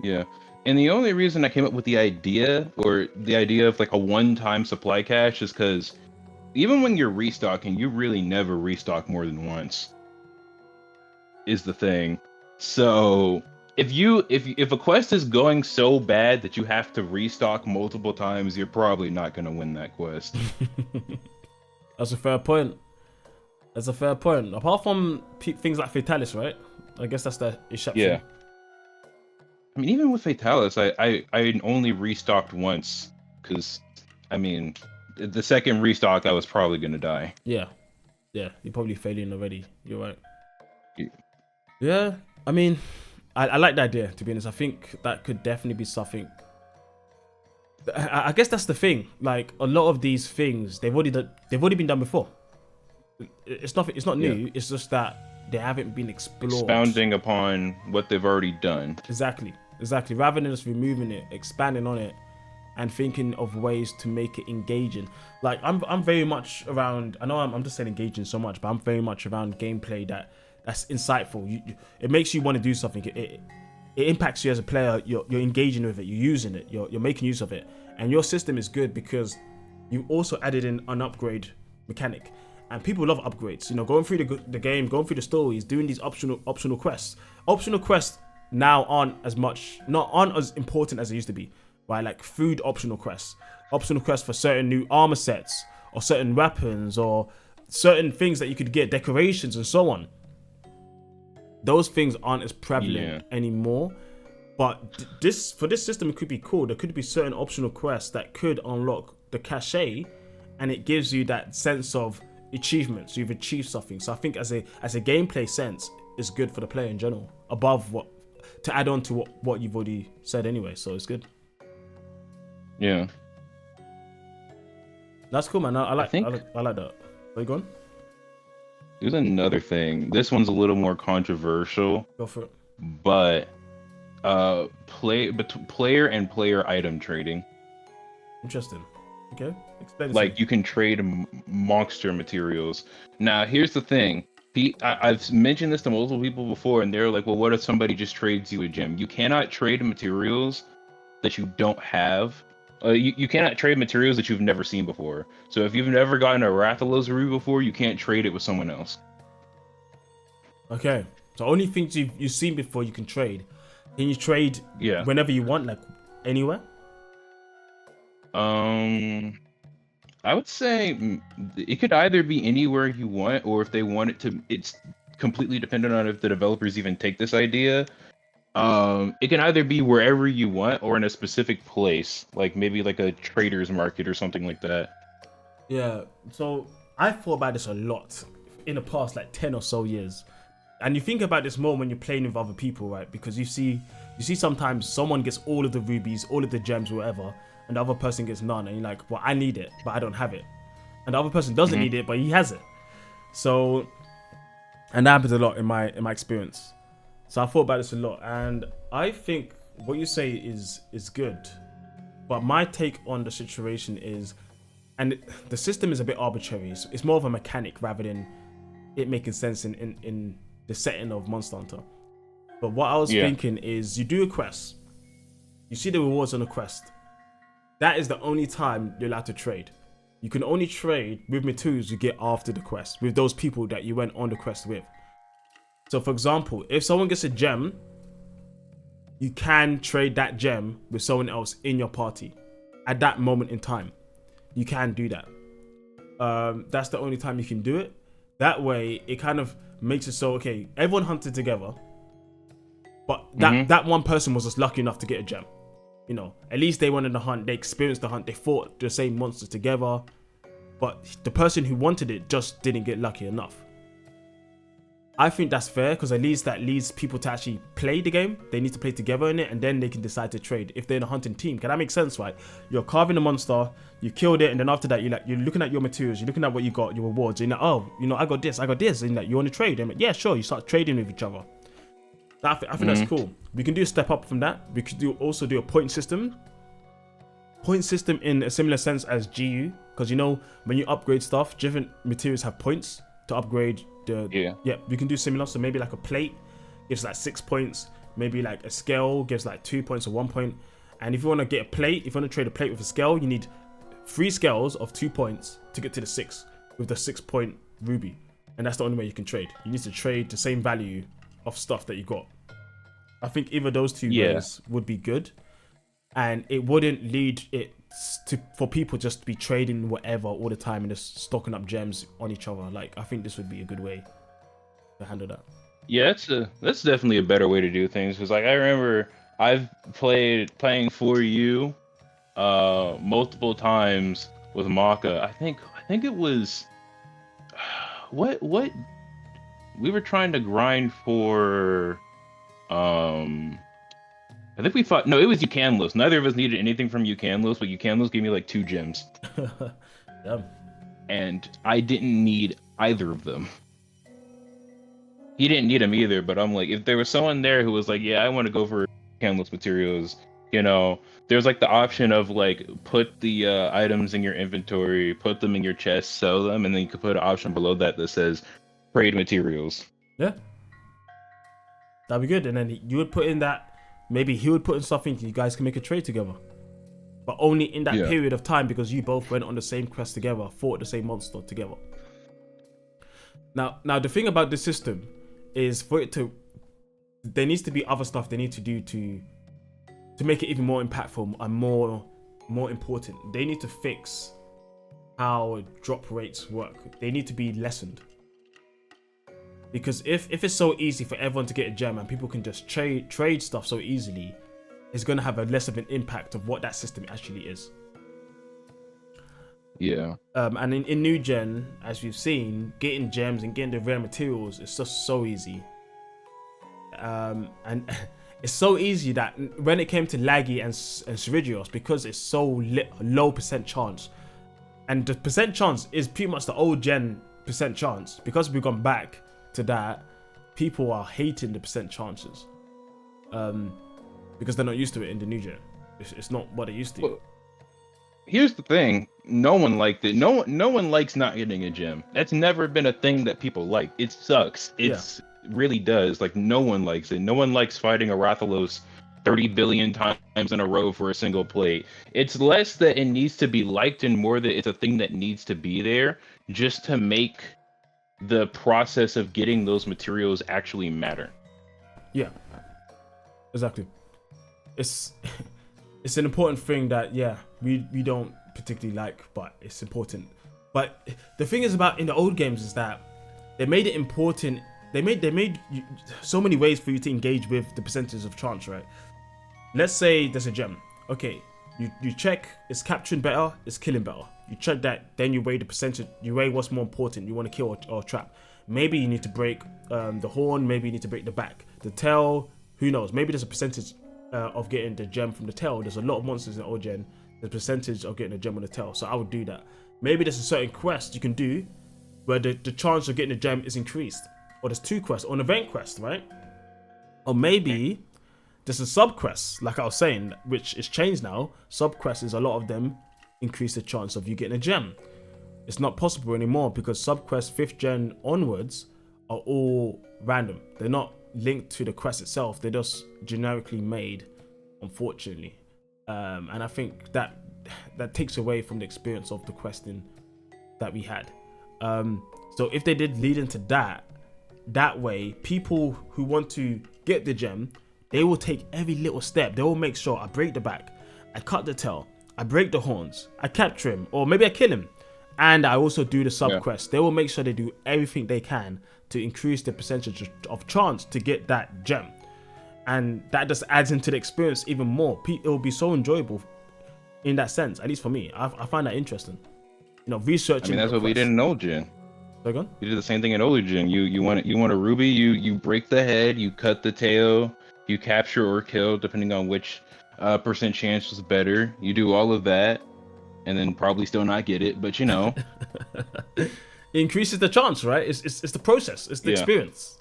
Yeah. And the only reason I came up with the idea of like a one-time supply cache is because even when you're restocking, you really never restock more than once. Is the thing. So if a quest is going so bad that you have to restock multiple times, you're probably not going to win that quest. That's a fair point. Apart from things like Fatalis, right? I guess that's the exception. Yeah. I mean, even with Fatalis, I only restocked once because, I mean, the second restock I was probably gonna die. Yeah, you're probably failing already. You're right. Yeah, I mean, I like the idea, to be honest. I think that could definitely be something. I guess that's the thing. Like a lot of these things, they've already been done before. It's not new. Yeah. It's just that they haven't been explored. Expounding upon what they've already done. Exactly. Rather than just removing it, expanding on it, and thinking of ways to make it engaging. Like I'm very much around. I know I'm just saying engaging so much, but I'm very much around gameplay that's insightful. It makes you want to do something. It impacts you as a player. You're engaging with it. You're using it. You're making use of it. And your system is good because you also added in an upgrade mechanic. And people love upgrades. You know, going through the game, going through the stories, doing these optional quests. Optional quests now aren't as important as they used to be. Right, like food optional quests for certain new armor sets or certain weapons or certain things that you could get, decorations and so on. Those things aren't as prevalent anymore. But for this system, it could be cool. There could be certain optional quests that could unlock the cachet, and it gives you that sense of achievement. So you've achieved something. So I think as a gameplay sense, it's good for the player in general. Above to add on to what you've already said anyway. So it's good. Yeah. That's cool, man. I like that. Where you going? There's another thing. This one's a little more controversial. Go for it. But player and player item trading. Interesting. Okay. Explain. Like you can trade monster materials. Now, here's the thing. I've mentioned this to multiple people before, and they're like, well, what if somebody just trades you a gem? You cannot trade materials that you don't have. You cannot trade materials that you've never seen before. So if you've never gotten a Rathalos ruby before, you can't trade it with someone else. Okay. So only things you've seen before you can trade. Can you trade whenever you want, like anywhere? I would say it could either be anywhere you want, or if they want it to, it's completely dependent on if the developers even take this idea. It can either be wherever you want or in a specific place, like maybe like a trader's market or something like that. Yeah, so I thought about this a lot in the past like 10 or so years. And you think about this more when you're playing with other people, right? Because you see sometimes someone gets all of the rubies, all of the gems, whatever, and the other person gets none. And you're like, well, I need it, but I don't have it. And the other person doesn't need it, but he has it. So, and that happens a lot in my experience. So I thought about this a lot, and I think what you say is good. But my take on the situation is, and the system is a bit arbitrary. It's more of a mechanic rather than it making sense in the setting of Monster Hunter. But what I was thinking is, you do a quest, you see the rewards on the quest. That is the only time you're allowed to trade. You can only trade with materials you get after the quest, with those people that you went on the quest with. So for example, if someone gets a gem, you can trade that gem with someone else in your party at that moment in time. You can do that. That's the only time you can do it. That way, it kind of makes it so, okay, everyone hunted together, but that one person was just lucky enough to get a gem. You know, at least they went on the hunt, they experienced the hunt, they fought the same monsters together, but the person who wanted it just didn't get lucky enough. I think that's fair, because at least that leads people to actually play the game. They need to play together in it, and then they can decide to trade if they're in a hunting team. Can that make sense, right? You're carving a monster, you killed it, and then after that, you're looking at your materials, you're looking at what you got, your rewards, and you're like, oh, I got this, and you're like, you want to trade? And like, yeah, sure. You start trading with each other. I think that's cool. We can do a step up from that. We could also do a point system. Point system in a similar sense as GU, because you know when you upgrade stuff, different materials have points to upgrade the. Yeah. We can do similar. So maybe like a plate gives like 6 points. Maybe like a scale gives like 2 points or 1 point. And if you want to get a plate, if you want to trade a plate with a scale, you need 3 scales of 2 points to get to the 6 with the 6 point ruby. And that's the only way you can trade. You need to trade the same value of stuff that you got. I think either those two ways would be good. And it wouldn't lead it for people just to be trading whatever all the time and just stocking up gems on each other. Like, I think this would be a good way to handle that. Yeah, that's definitely a better way to do things. Because like I remember I've playing for you multiple times with Maka. I think it was what we were trying to grind for. I think we fought. No, it was Ucanlos. Neither of us needed anything from Ucanlos, but Ucanlos gave me like 2 gems. Yeah. And I didn't need either of them. He didn't need them either, but I'm like, if there was someone there who was like, yeah, I want to go for Ucanlos materials, you know, there's like the option of like put the items in your inventory, put them in your chest, sell them, and then you could put an option below that says trade materials. Yeah. That'd be good. And then you would put in that. Maybe he would put in something you guys can make a trade together. But only in that period of time because you both went on the same quest together, fought the same monster together. Now the thing about this system is for it to... There needs to be other stuff they need to do to make it even more impactful and more important. They need to fix how drop rates work. They need to be lessened. Because if it's so easy for everyone to get a gem and people can just trade stuff so easily, it's going to have a less of an impact of what that system actually is. Yeah. And in new gen, as we've seen, getting gems and getting the rare materials is just so easy. And it's so easy that when it came to Laggy and Seroz, because it's so low percent chance, and the percent chance is pretty much the old gen percent chance, because we've gone back to that, people are hating the percent chances because they're not used to it in the new gen. It's not what they used to. Well, here's the thing: no one liked it. No one likes not getting a gem. That's never been a thing that people like. It sucks. It really does. Like no one likes it. No one likes fighting a Rathalos 30 billion times in a row for a single plate. It's less that it needs to be liked and more that it's a thing that needs to be there just to make the process of getting those materials actually matter. Yeah, exactly. It's an important thing that we don't particularly like, but it's important. But the thing is about in the old games is that they made it important. They made so many ways for you to engage with the percentage of chance, right? Let's say there's a gem. Okay, you check, is capturing better, is killing better. You check that, then you weigh the percentage, you weigh what's more important, you want to kill or trap. Maybe you need to break the horn, maybe you need to break the back. The tail, who knows? Maybe there's a percentage of getting the gem from the tail. There's a lot of monsters in old gen. There's a percentage of getting a gem on the tail, so I would do that. Maybe there's a certain quest you can do where the chance of getting a gem is increased. Or there's 2 quests, or an event quest, right? Or maybe there's a sub quest, like I was saying, which is changed now. Sub quests is a lot of them increase the chance of you getting a gem. It's not possible anymore because sub quests 5th gen onwards are all random. They're not linked to the quest itself. They're just generically made, unfortunately. And I think that takes away from the experience of the questing that we had. So if they did lead into that way, people who want to get the gem, they will take every little step. They will make sure I break the back, I cut the tail, I break the horns, I capture him, or maybe I kill him, and I also do the sub quest. They will make sure they do everything they can to increase the percentage of chance to get that gem, and that just adds into the experience even more. It will be so enjoyable in that sense, at least for me. I find that interesting. You know, researching. I mean, that's what we did in old gen. You did the same thing in old gen. You want a ruby, you break the head, you cut the tail, you capture or kill depending on which percent chance was better. You do all of that, and then probably still not get it, but you know, it increases the chance, right? It's the process, it's the experience.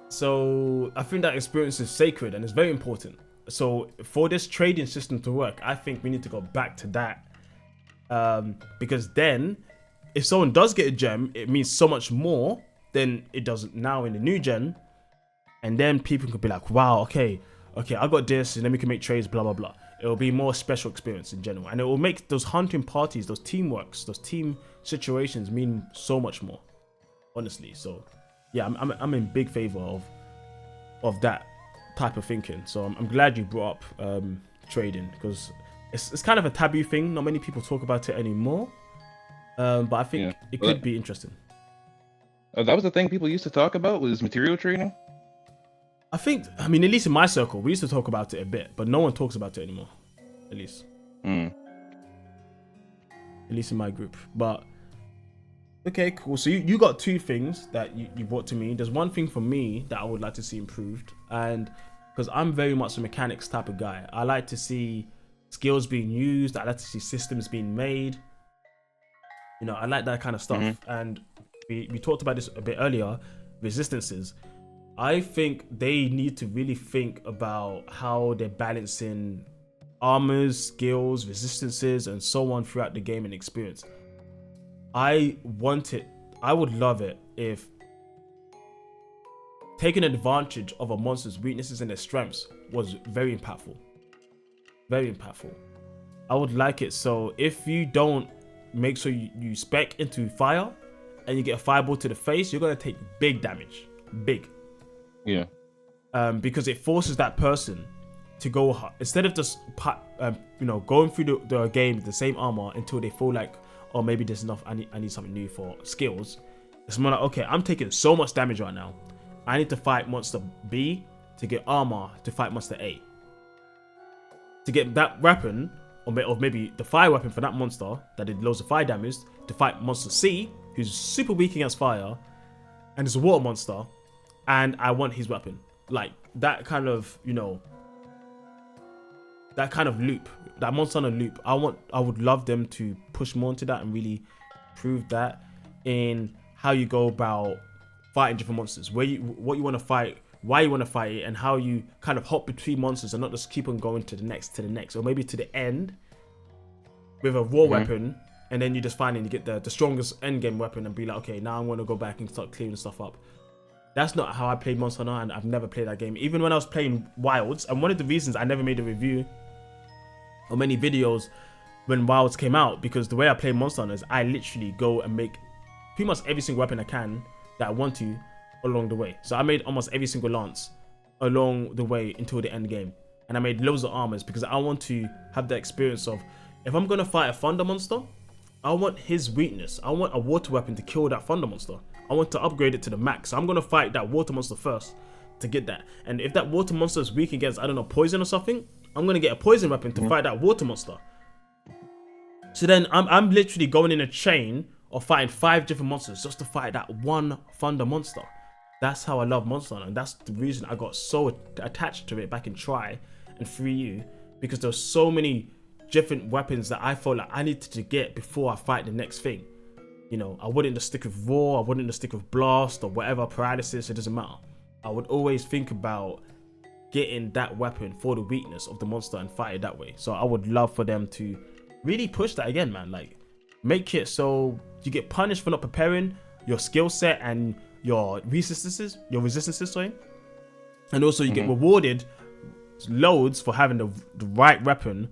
So I think that experience is sacred and it's very important. So for this trading system to work, I think we need to go back to that. Because then, if someone does get a gem, it means so much more than it does now in the new gen. And then people could be like, wow, okay, I got this, and then we can make trades, blah, blah, blah. It will be more special experience in general. And it will make those hunting parties, those teamworks, those team situations mean so much more, honestly. So yeah, I'm in big favor of that type of thinking. So I'm glad you brought up trading, because it's kind of a taboo thing. Not many people talk about it anymore. But I think it could be interesting. That was the thing people used to talk about, was material trading. I mean, at least in my circle, we used to talk about it a bit, but no one talks about it anymore. At least. At least in my group. But okay, cool. So you got two things that you brought to me. There's one thing for me that I would like to see improved, and because I'm very much a mechanics type of guy, I like to see skills being used. I like to see systems being made. You know, I like that kind of stuff. And we talked about this a bit earlier. Resistances. I think they need to really think about how they're balancing armors, skills, resistances, and so on throughout the game and experience. I would love it if taking advantage of a monster's weaknesses and their strengths was very impactful. Very impactful. I would like it so if you don't make sure you spec into fire and you get a fireball to the face, you're going to take big damage. Big. Yeah. Because it forces that person to go hard. Instead of just going through the game with the same armor until they feel like, oh, maybe there's enough, I need something new for skills. It's more like, okay, I'm taking so much damage right now, I need to fight monster B to get armor to fight monster A. To get that weapon, or maybe the fire weapon for that monster that did loads of fire damage, to fight monster C, who's super weak against fire, and is a water monster, and I want his weapon. Like, that kind of, that kind of loop, that monster on a loop. I would love them to push more into that and really prove that in how you go about fighting different monsters, what you want to fight, why you want to fight it, and how you kind of hop between monsters and not just keep on going to the next, or maybe to the end with a raw weapon, and then you just finally get the strongest end game weapon and be like, okay, now I'm going to go back and start clearing stuff up. That's not how I played Monster Hunter, and I've never played that game. Even when I was playing Wilds, and one of the reasons I never made a review or many videos when Wilds came out, because the way I play Monster Hunter is I literally go and make pretty much every single weapon I can that I want to along the way. So I made almost every single lance along the way until the end game. And I made loads of armors because I want to have the experience of, if I'm going to fight a thunder monster, I want his weakness. I want a water weapon to kill that thunder monster. I want to upgrade it to the max. So I'm going to fight that water monster first to get that. And if that water monster is weak against, I don't know, poison or something, I'm going to get a poison weapon to fight that water monster. So then I'm literally going in a chain of fighting 5 different monsters just to fight that one thunder monster. That's how I love Monster Hunter, and that's the reason I got so attached to it back in Try and 3U, because there's so many different weapons that I felt like I needed to get before I fight the next thing. I wouldn't just stick with Raw, I wouldn't just stick with Blast or whatever, Paralysis, it doesn't matter. I would always think about getting that weapon for the weakness of the monster and fight it that way. So I would love for them to really push that again, man. Like, make it so you get punished for not preparing your skill set and your resistances, sorry. And also you get rewarded loads for having the right weapon.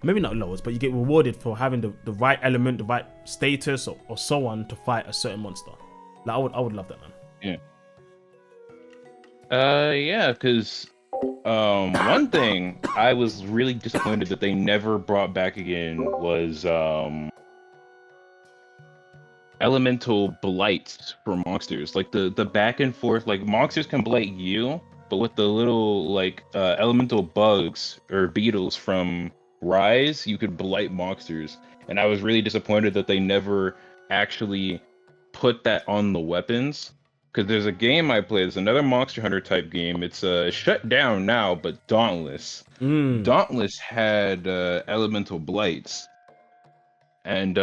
Maybe not loads, but you get rewarded for having the right element, the right status, or so on to fight a certain monster. Like, I would love that, man. Yeah, because one thing I was really disappointed that they never brought back again was elemental blights for monsters. Like the back and forth, like monsters can blight you, but with the little elemental bugs or beetles from Rise, you could blight monsters. And I was really disappointed that they never actually put that on the weapons. Because there's a game I played, it's another Monster Hunter type game. It's shut down now, but Dauntless. Dauntless had elemental blights. and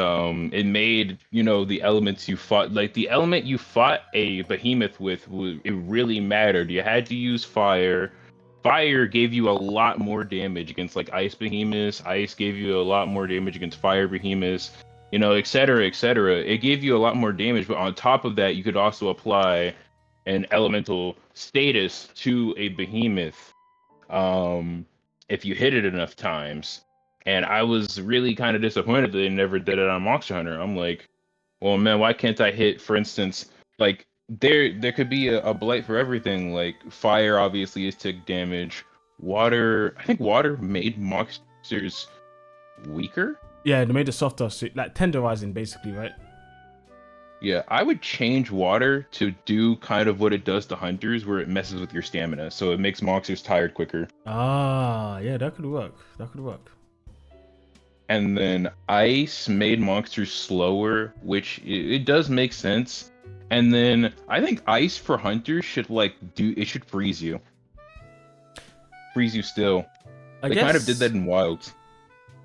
it made, you know, the elements you fought, like the element you fought a behemoth with, it really mattered. You had to use fire. Fire gave you a lot more damage against like ice behemoths. Ice gave you a lot more damage against fire behemoths, you know, et cetera, et cetera. It gave you a lot more damage, but on top of that, you could also apply an elemental status to a behemoth, um, if you hit it enough times. And I was really kind of disappointed that they never did it on Monster Hunter. I'm like, well, man, why can't I hit, for instance, like there could be a blight for everything. Like fire obviously is tick damage. Water, I think water made monsters weaker. Yeah, they made it softer, so, like tenderizing, basically, right? Yeah, I would change water to do kind of what it does to hunters, where it messes with your stamina, so it makes monsters tired quicker. Ah, yeah, that could work. That could work. And then ice made monsters slower, which it does make sense. And then I think ice for hunters should should freeze you still. I They guess kind of did that in Wilds.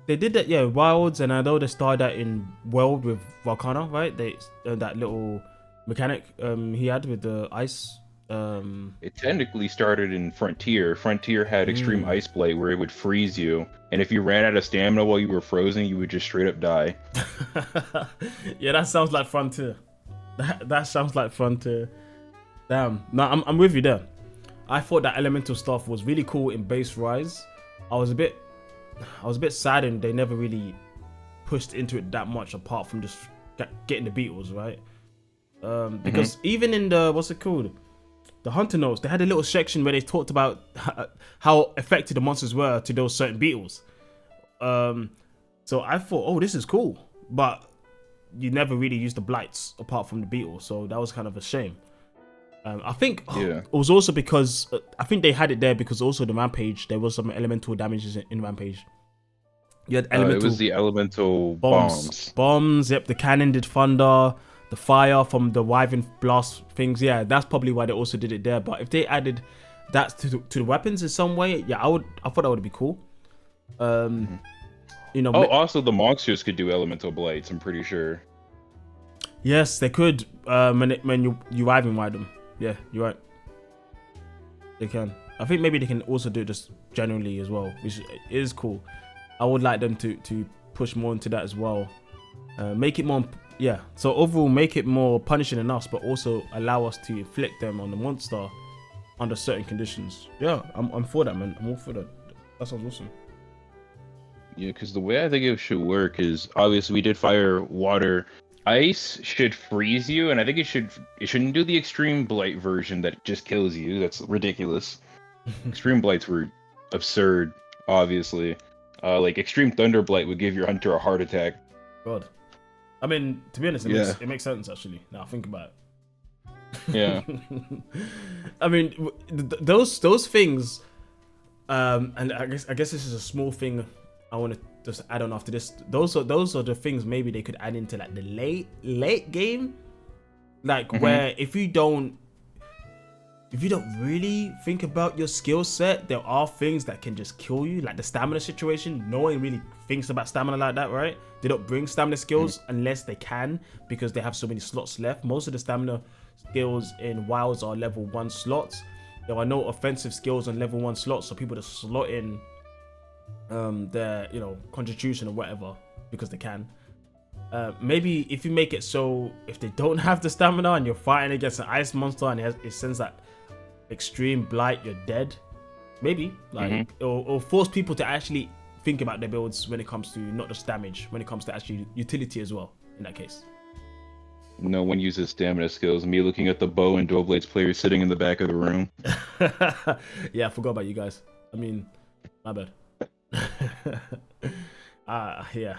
they did that, yeah, Wilds, and I know they started that in World with Volcano, right? They that little mechanic he had with the ice. It technically started in Frontier. Frontier had Extreme Ice Blight, where it would freeze you, and if you ran out of stamina while you were frozen, you would just straight up die. Yeah, that sounds like Frontier. That sounds like Frontier. Damn. No, I'm with you there. I thought that elemental stuff was really cool in base Rise. I was a bit saddened they never really pushed into it that much, apart from just getting the beetles, right? Because even in the, what's it called, the Hunter Notes, they had a little section where they talked about how effective the monsters were to those certain beetles. So I thought, oh, this is cool, but you never really used the blights apart from the beetle, so that was kind of a shame. I think it was also because I think they had it there because also the Rampage, there was some elemental damages in Rampage. You had elemental, it was the elemental bombs. Yep, the cannon did thunder, the fire from the Wyvern blast things. Yeah, that's probably why they also did it there. But if they added that to the weapons in some way, yeah, I thought that would be cool. You know. Also the monsters could do elemental blights, I'm pretty sure. Yes, they could. When you Wyvern ride them. Yeah, you're right. They can. I think maybe they can also do it just generally as well, which is cool. I would like them to push more into that as well. Make it more, yeah. So overall, make it more punishing than us, but also allow us to inflict them on the monster under certain conditions. Yeah, I'm for that, man. I'm all for that. That sounds awesome. Yeah, because the way I think it should work is obviously we did fire, water. Ice should freeze you, and I think it shouldn't do the extreme blight version that just kills you. That's ridiculous. Extreme blights were absurd, obviously. Like extreme thunder blight would give your hunter a heart attack. God, I mean, to be honest, it makes sense actually. Now think about it. Yeah. I mean, those things, and I guess this is a small thing I want to just add on after this. Those are the things maybe they could add into like the late game, like where if you don't really think about your skill set, there are things that can just kill you, like the stamina situation. No one really thinks about stamina like that, right? They don't bring stamina skills unless they can, because they have so many slots left. Most of the stamina skills in Wilds are level 1 slots. There are no offensive skills on level 1 slots, so people just slot in their, you know, constitution or whatever because they can. Maybe if you make it so if they don't have the stamina and you're fighting against an ice monster and it sends that extreme blight, you're dead. Maybe like or force people to actually think about their builds when it comes to not just damage, when it comes to actually utility as well in that case. No one uses stamina skills. Me looking at the bow and dual blades players sitting in the back of the room. Yeah, I forgot about you guys. I mean, my bad. Yeah.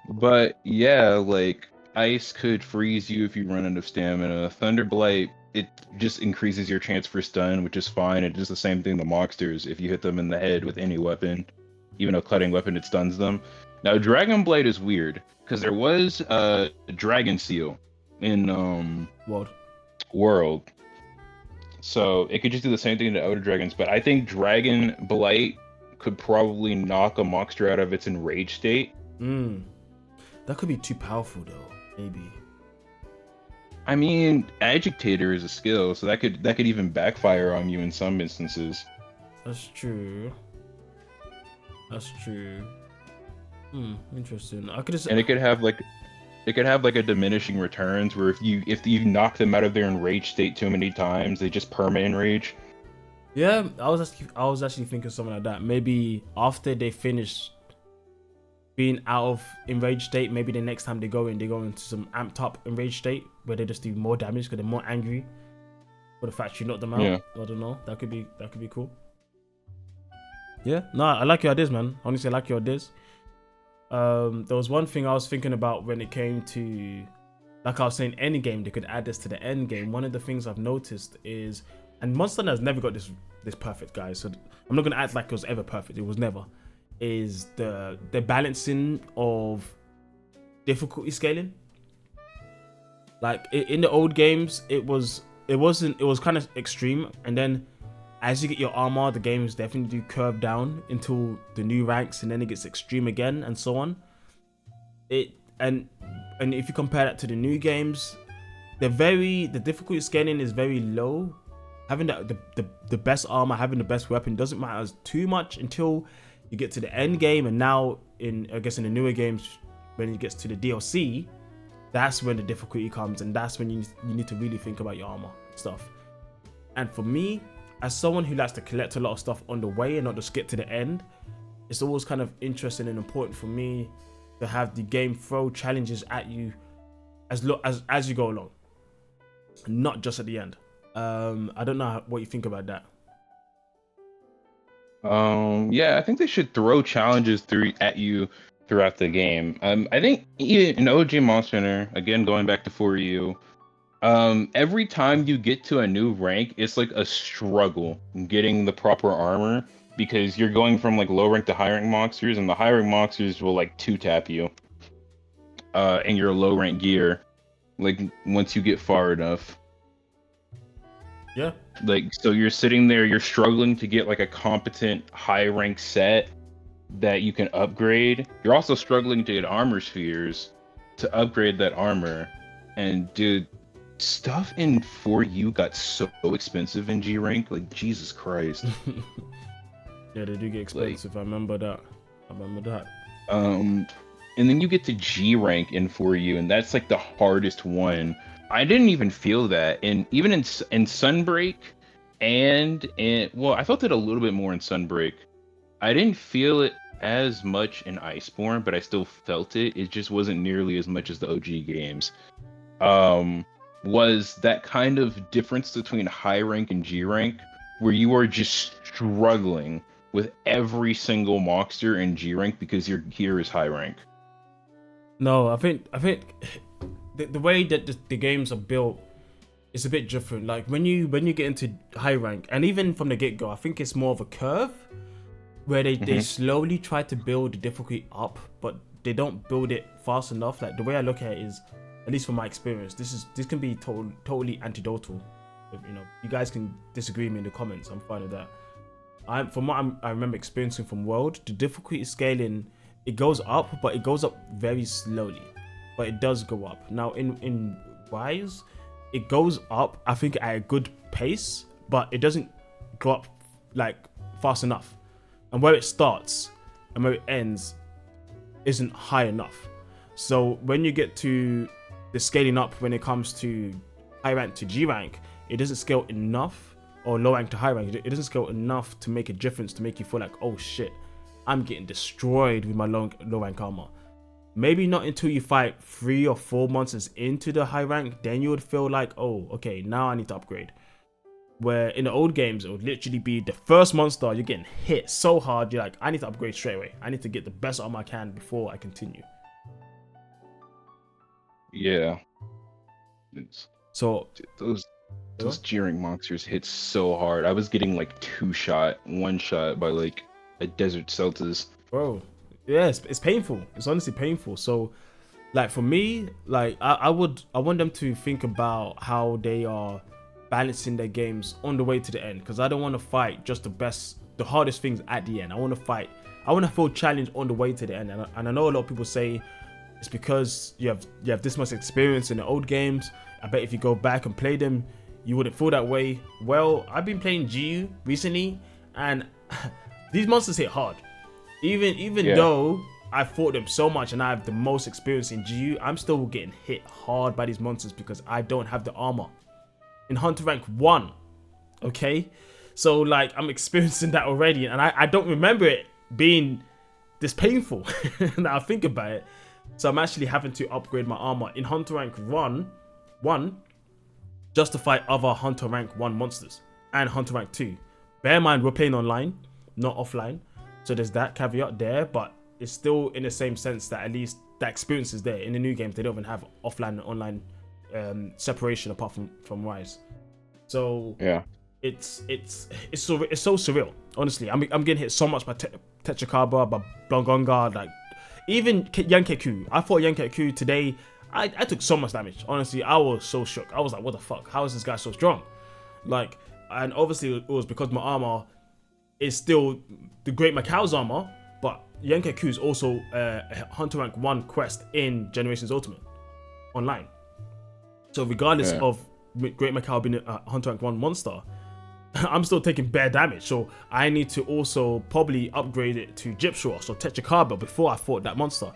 But yeah, like ice could freeze you if you run out of stamina. Thunder blight, it just increases your chance for stun, which is fine. It does the same thing to monsters if you hit them in the head with any weapon, even a cutting weapon, it stuns them. Now Dragon Blade is weird because there was a Dragon Seal in World. So it could just do the same thing to other dragons, but I think Dragon Blight could probably knock a monster out of its enraged state That could be too powerful though, maybe. I mean, agitator is a skill, so that could even backfire on you in some instances. That's true. That's true. Interesting. I could just. And it could have like a diminishing returns where if you knock them out of their enraged state too many times, they just perma enrage. Yeah, I was actually thinking something like that. Maybe after they finish being out of enraged state, maybe the next time they go into some amped up enraged state where they just do more damage because they're more angry for the fact you knocked them out. Yeah. I don't know. That could be cool. Yeah, no, I like your ideas, man. Honestly, I like your ideas. There was one thing I was thinking about when it came to, like I was saying, end game. They could add this to the end game. One of the things I've noticed is, and Monster Hunter has never got this perfect, guys. So I'm not gonna act like it was ever perfect. It was never. Is the balancing of difficulty scaling. Like in the old games, it was kind of extreme, and then as you get your armor, the games definitely do curve down until the new ranks, and then it gets extreme again, and so on. And if you compare that to the new games, the difficulty scaling is very low. Having the best armor, having the best weapon doesn't matter too much until you get to the end game, and now in the newer games, when it gets to the DLC, that's when the difficulty comes, and that's when you need to really think about your armor stuff. And for me, as someone who likes to collect a lot of stuff on the way and not just get to the end, it's always kind of interesting and important for me to have the game throw challenges at you as you go along, not just at the end. I don't know what you think about that. Yeah, I think they should throw challenges at you throughout the game. I think in OG Monster Hunter, again going back to 4U, every time you get to a new rank, it's like a struggle getting the proper armor because you're going from like low rank to high rank monsters, and the high rank monsters will like 2-tap you, in your low rank gear, like once you get far enough. Yeah. Like, so you're sitting there, you're struggling to get like a competent high rank set that you can upgrade. You're also struggling to get armor spheres to upgrade that armor. And dude, stuff in 4U got so expensive in G rank, like Jesus Christ. Yeah, they do get expensive. Like, I remember that. And then you get to G rank in 4U, and that's like the hardest one. I didn't even feel that, and even in Sunbreak, and well, I felt it a little bit more in Sunbreak. I didn't feel it as much in Iceborne, but I still felt it. It just wasn't nearly as much as the OG games. Was that kind of difference between high rank and G rank, where you are just struggling with every single monster in G rank because your gear is high rank? No, I think the way that the games are built is a bit different. Like when you get into high rank, and even from the get-go, I think it's more of a curve where they slowly try to build the difficulty up, but they don't build it fast enough. Like the way I look at it is, at least from my experience, this can be totally anecdotal. You know, you guys can disagree with me in the comments. I'm fine with that. From what I remember experiencing from World, the difficulty scaling, it goes up, but it goes up very slowly. But it does go up. Now in Rise, it goes up, I think, at a good pace, but it doesn't go up like fast enough. And where it starts and where it ends isn't high enough. So when you get to the scaling up, when it comes to high rank to G rank, it doesn't scale enough, or low rank to high rank, it doesn't scale enough to make a difference, to make you feel like, oh shit, I'm getting destroyed with my low rank armor. Maybe not until you fight 3 or 4 monsters into the high rank, then you would feel like, oh, okay, now I need to upgrade. Where in the old games, it would literally be the first monster, you're getting hit so hard, you're like, I need to upgrade straight away. I need to get the best armor I can before I continue. Yeah. So those G-rank monsters hit so hard. I was getting like 1 shot by like a Desert Celtis. Bro, yeah, it's painful. It's honestly painful. So, like for me, like I want them to think about how they are balancing their games on the way to the end, because I don't want to fight just the hardest things at the end. I want to fight I want to feel challenged on the way to the end. And I know a lot of people say it's because you have this much experience in the old games. I bet if you go back and play them, you wouldn't feel that way. Well, I've been playing GU recently, and these monsters hit hard. Even though I fought them so much and I have the most experience in GU, I'm still getting hit hard by these monsters because I don't have the armor. In Hunter Rank 1, okay? So, like, I'm experiencing that already, and I don't remember it being this painful now I think about it. So I'm actually having to upgrade my armor in Hunter Rank 1 just to fight other Hunter Rank 1 monsters and Hunter Rank 2. Bear in mind, we're playing online, not offline. So there's that caveat there, but it's still in the same sense that at least that experience is there. In the new games, they don't even have offline and online separation apart from Rise. So yeah, it's so surreal. Honestly, I'm getting hit so much by Techakaba, by Blongonga, like even Yankeku. I fought Yankeku today. I took so much damage. Honestly, I was so shook. I was like, what the fuck? How is this guy so strong? Like, and obviously it was because my armor is still the Great Macau's armor, but Yankeku is also a Hunter Rank 1 quest in Generations Ultimate online. So regardless of Great Macau being a Hunter Rank 1 monster, I'm still taking bare damage. So I need to also probably upgrade it to Gypsross or Techakaba before I fought that monster.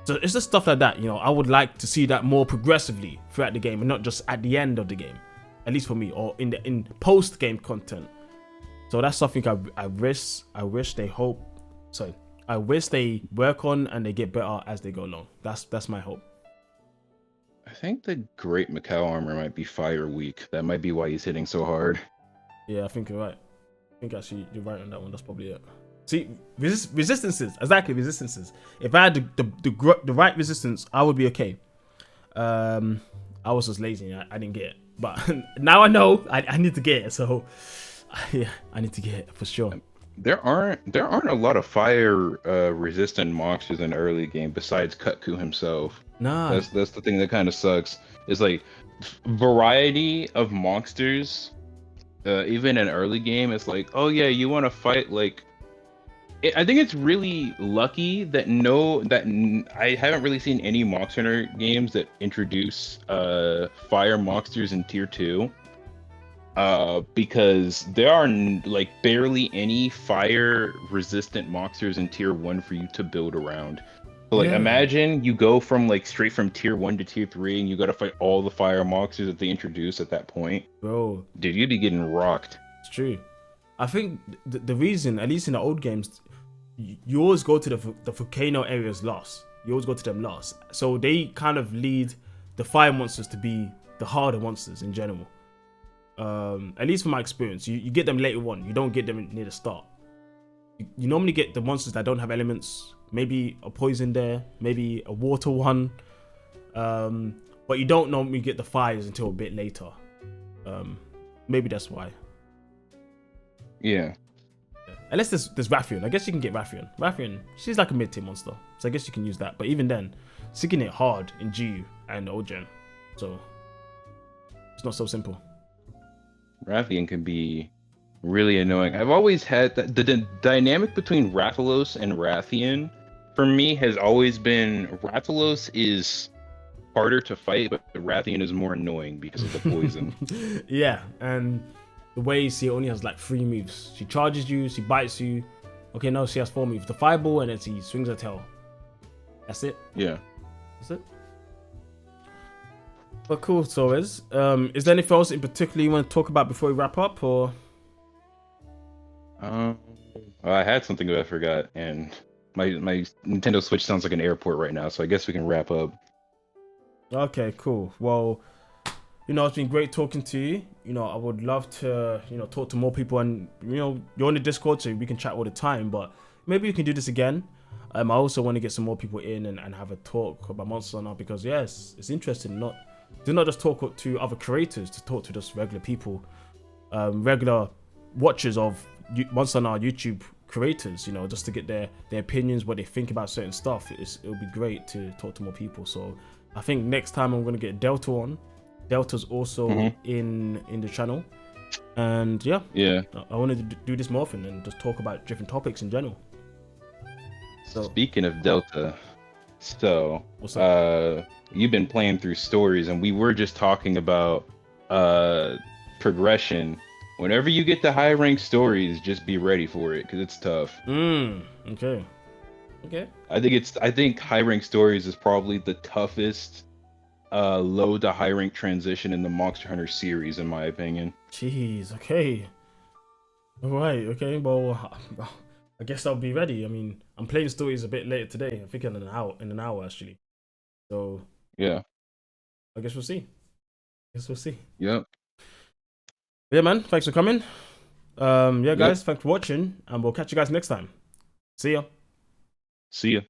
So it's just stuff like that, you know. I would like to see that more progressively throughout the game and not just at the end of the game, at least for me, or in post game content. So that's something I wish they work on and they get better as they go along. That's my hope. I think the Great Macau armor might be fire weak. That might be why he's hitting so hard. Yeah, I think you're right. I think actually you're right on that one. That's probably it. See, resistances. Exactly, resistances. If I had the right resistance, I would be okay. I was just lazy. I didn't get it. But now I know I need to get it. So yeah, I need to get it for sure. There aren't a lot of fire resistant monsters in the early game besides Kutku himself. Nah. That's the thing that kind of sucks. Is like variety of monsters. Even in early game, it's like, oh yeah, you want to fight like. I think it's really lucky that I haven't really seen any Monster Hunter games that introduce fire monsters in tier 2. Because there are like barely any fire resistant monsters in tier 1 for you to build around. So like imagine you go from like straight from tier 1 to tier 3 and you gotta fight all the fire monsters that they introduce at that point. Bro, dude, you'd be getting rocked. It's true. I think the reason, at least in the old games, you always go to the volcano areas last. You always go to them last. So they kind of lead the fire monsters to be the harder monsters in general. At least from my experience, you get them later on. You don't get them near the start. You normally get the monsters that don't have elements. Maybe a poison there, maybe a water one. But you don't normally get the fires until a bit later. Maybe that's why. Yeah. Unless there's Rathian. I guess you can get Rathian. Rathian, she's like a mid-tier monster. So I guess you can use that. But even then, she's getting it hard in GU and old gen. So it's not so simple. Rathian can be really annoying. I've always had the dynamic between Rathalos and Rathian for me has always been Rathalos is harder to fight, but Rathian is more annoying because of the poison. Yeah, and the way she only has like 3 moves. She charges you, she bites you. Okay, no, she has 4 moves. The fireball and then she swings her tail. That's it. Yeah. That's it. But cool, so is there anything else in particular you want to talk about before we wrap up, or? I had something that I forgot, and my Nintendo Switch sounds like an airport right now, so I guess we can wrap up. Okay, cool. Well, it's been great talking to you. I would love to, talk to more people, and you're on the Discord, so we can chat all the time. But maybe we can do this again. I also want to get some more people in and have a talk about Monster Hunter because yes, it's interesting. Not just talk to other creators, to talk to just regular people, regular watchers of Monster Hunter YouTube creators. Just to get their opinions, what they think about certain stuff. It'll be great to talk to more people. So I think next time I'm gonna get Delta on. Delta's also in the channel, and yeah, I wanted to do this more often and just talk about different topics in general. So Speaking of Delta, so what's up? you've been playing through stories, and we were just talking about progression. Whenever you get to high rank stories, just be ready for it because it's tough. Okay. Okay. I think high rank stories is probably the toughest low to high rank transition in the Monster Hunter series, in my opinion. Jeez. Okay. All right. Okay. Well, I guess I'll be ready. I mean, I'm playing stories a bit later today. I think in an hour. In an hour, actually. So Yeah. I guess we'll see. Guess we'll see. Yep. Yeah, man. Thanks for coming. Yeah, Yep. guys. Thanks for watching, and we'll catch you guys next time. See ya. See ya.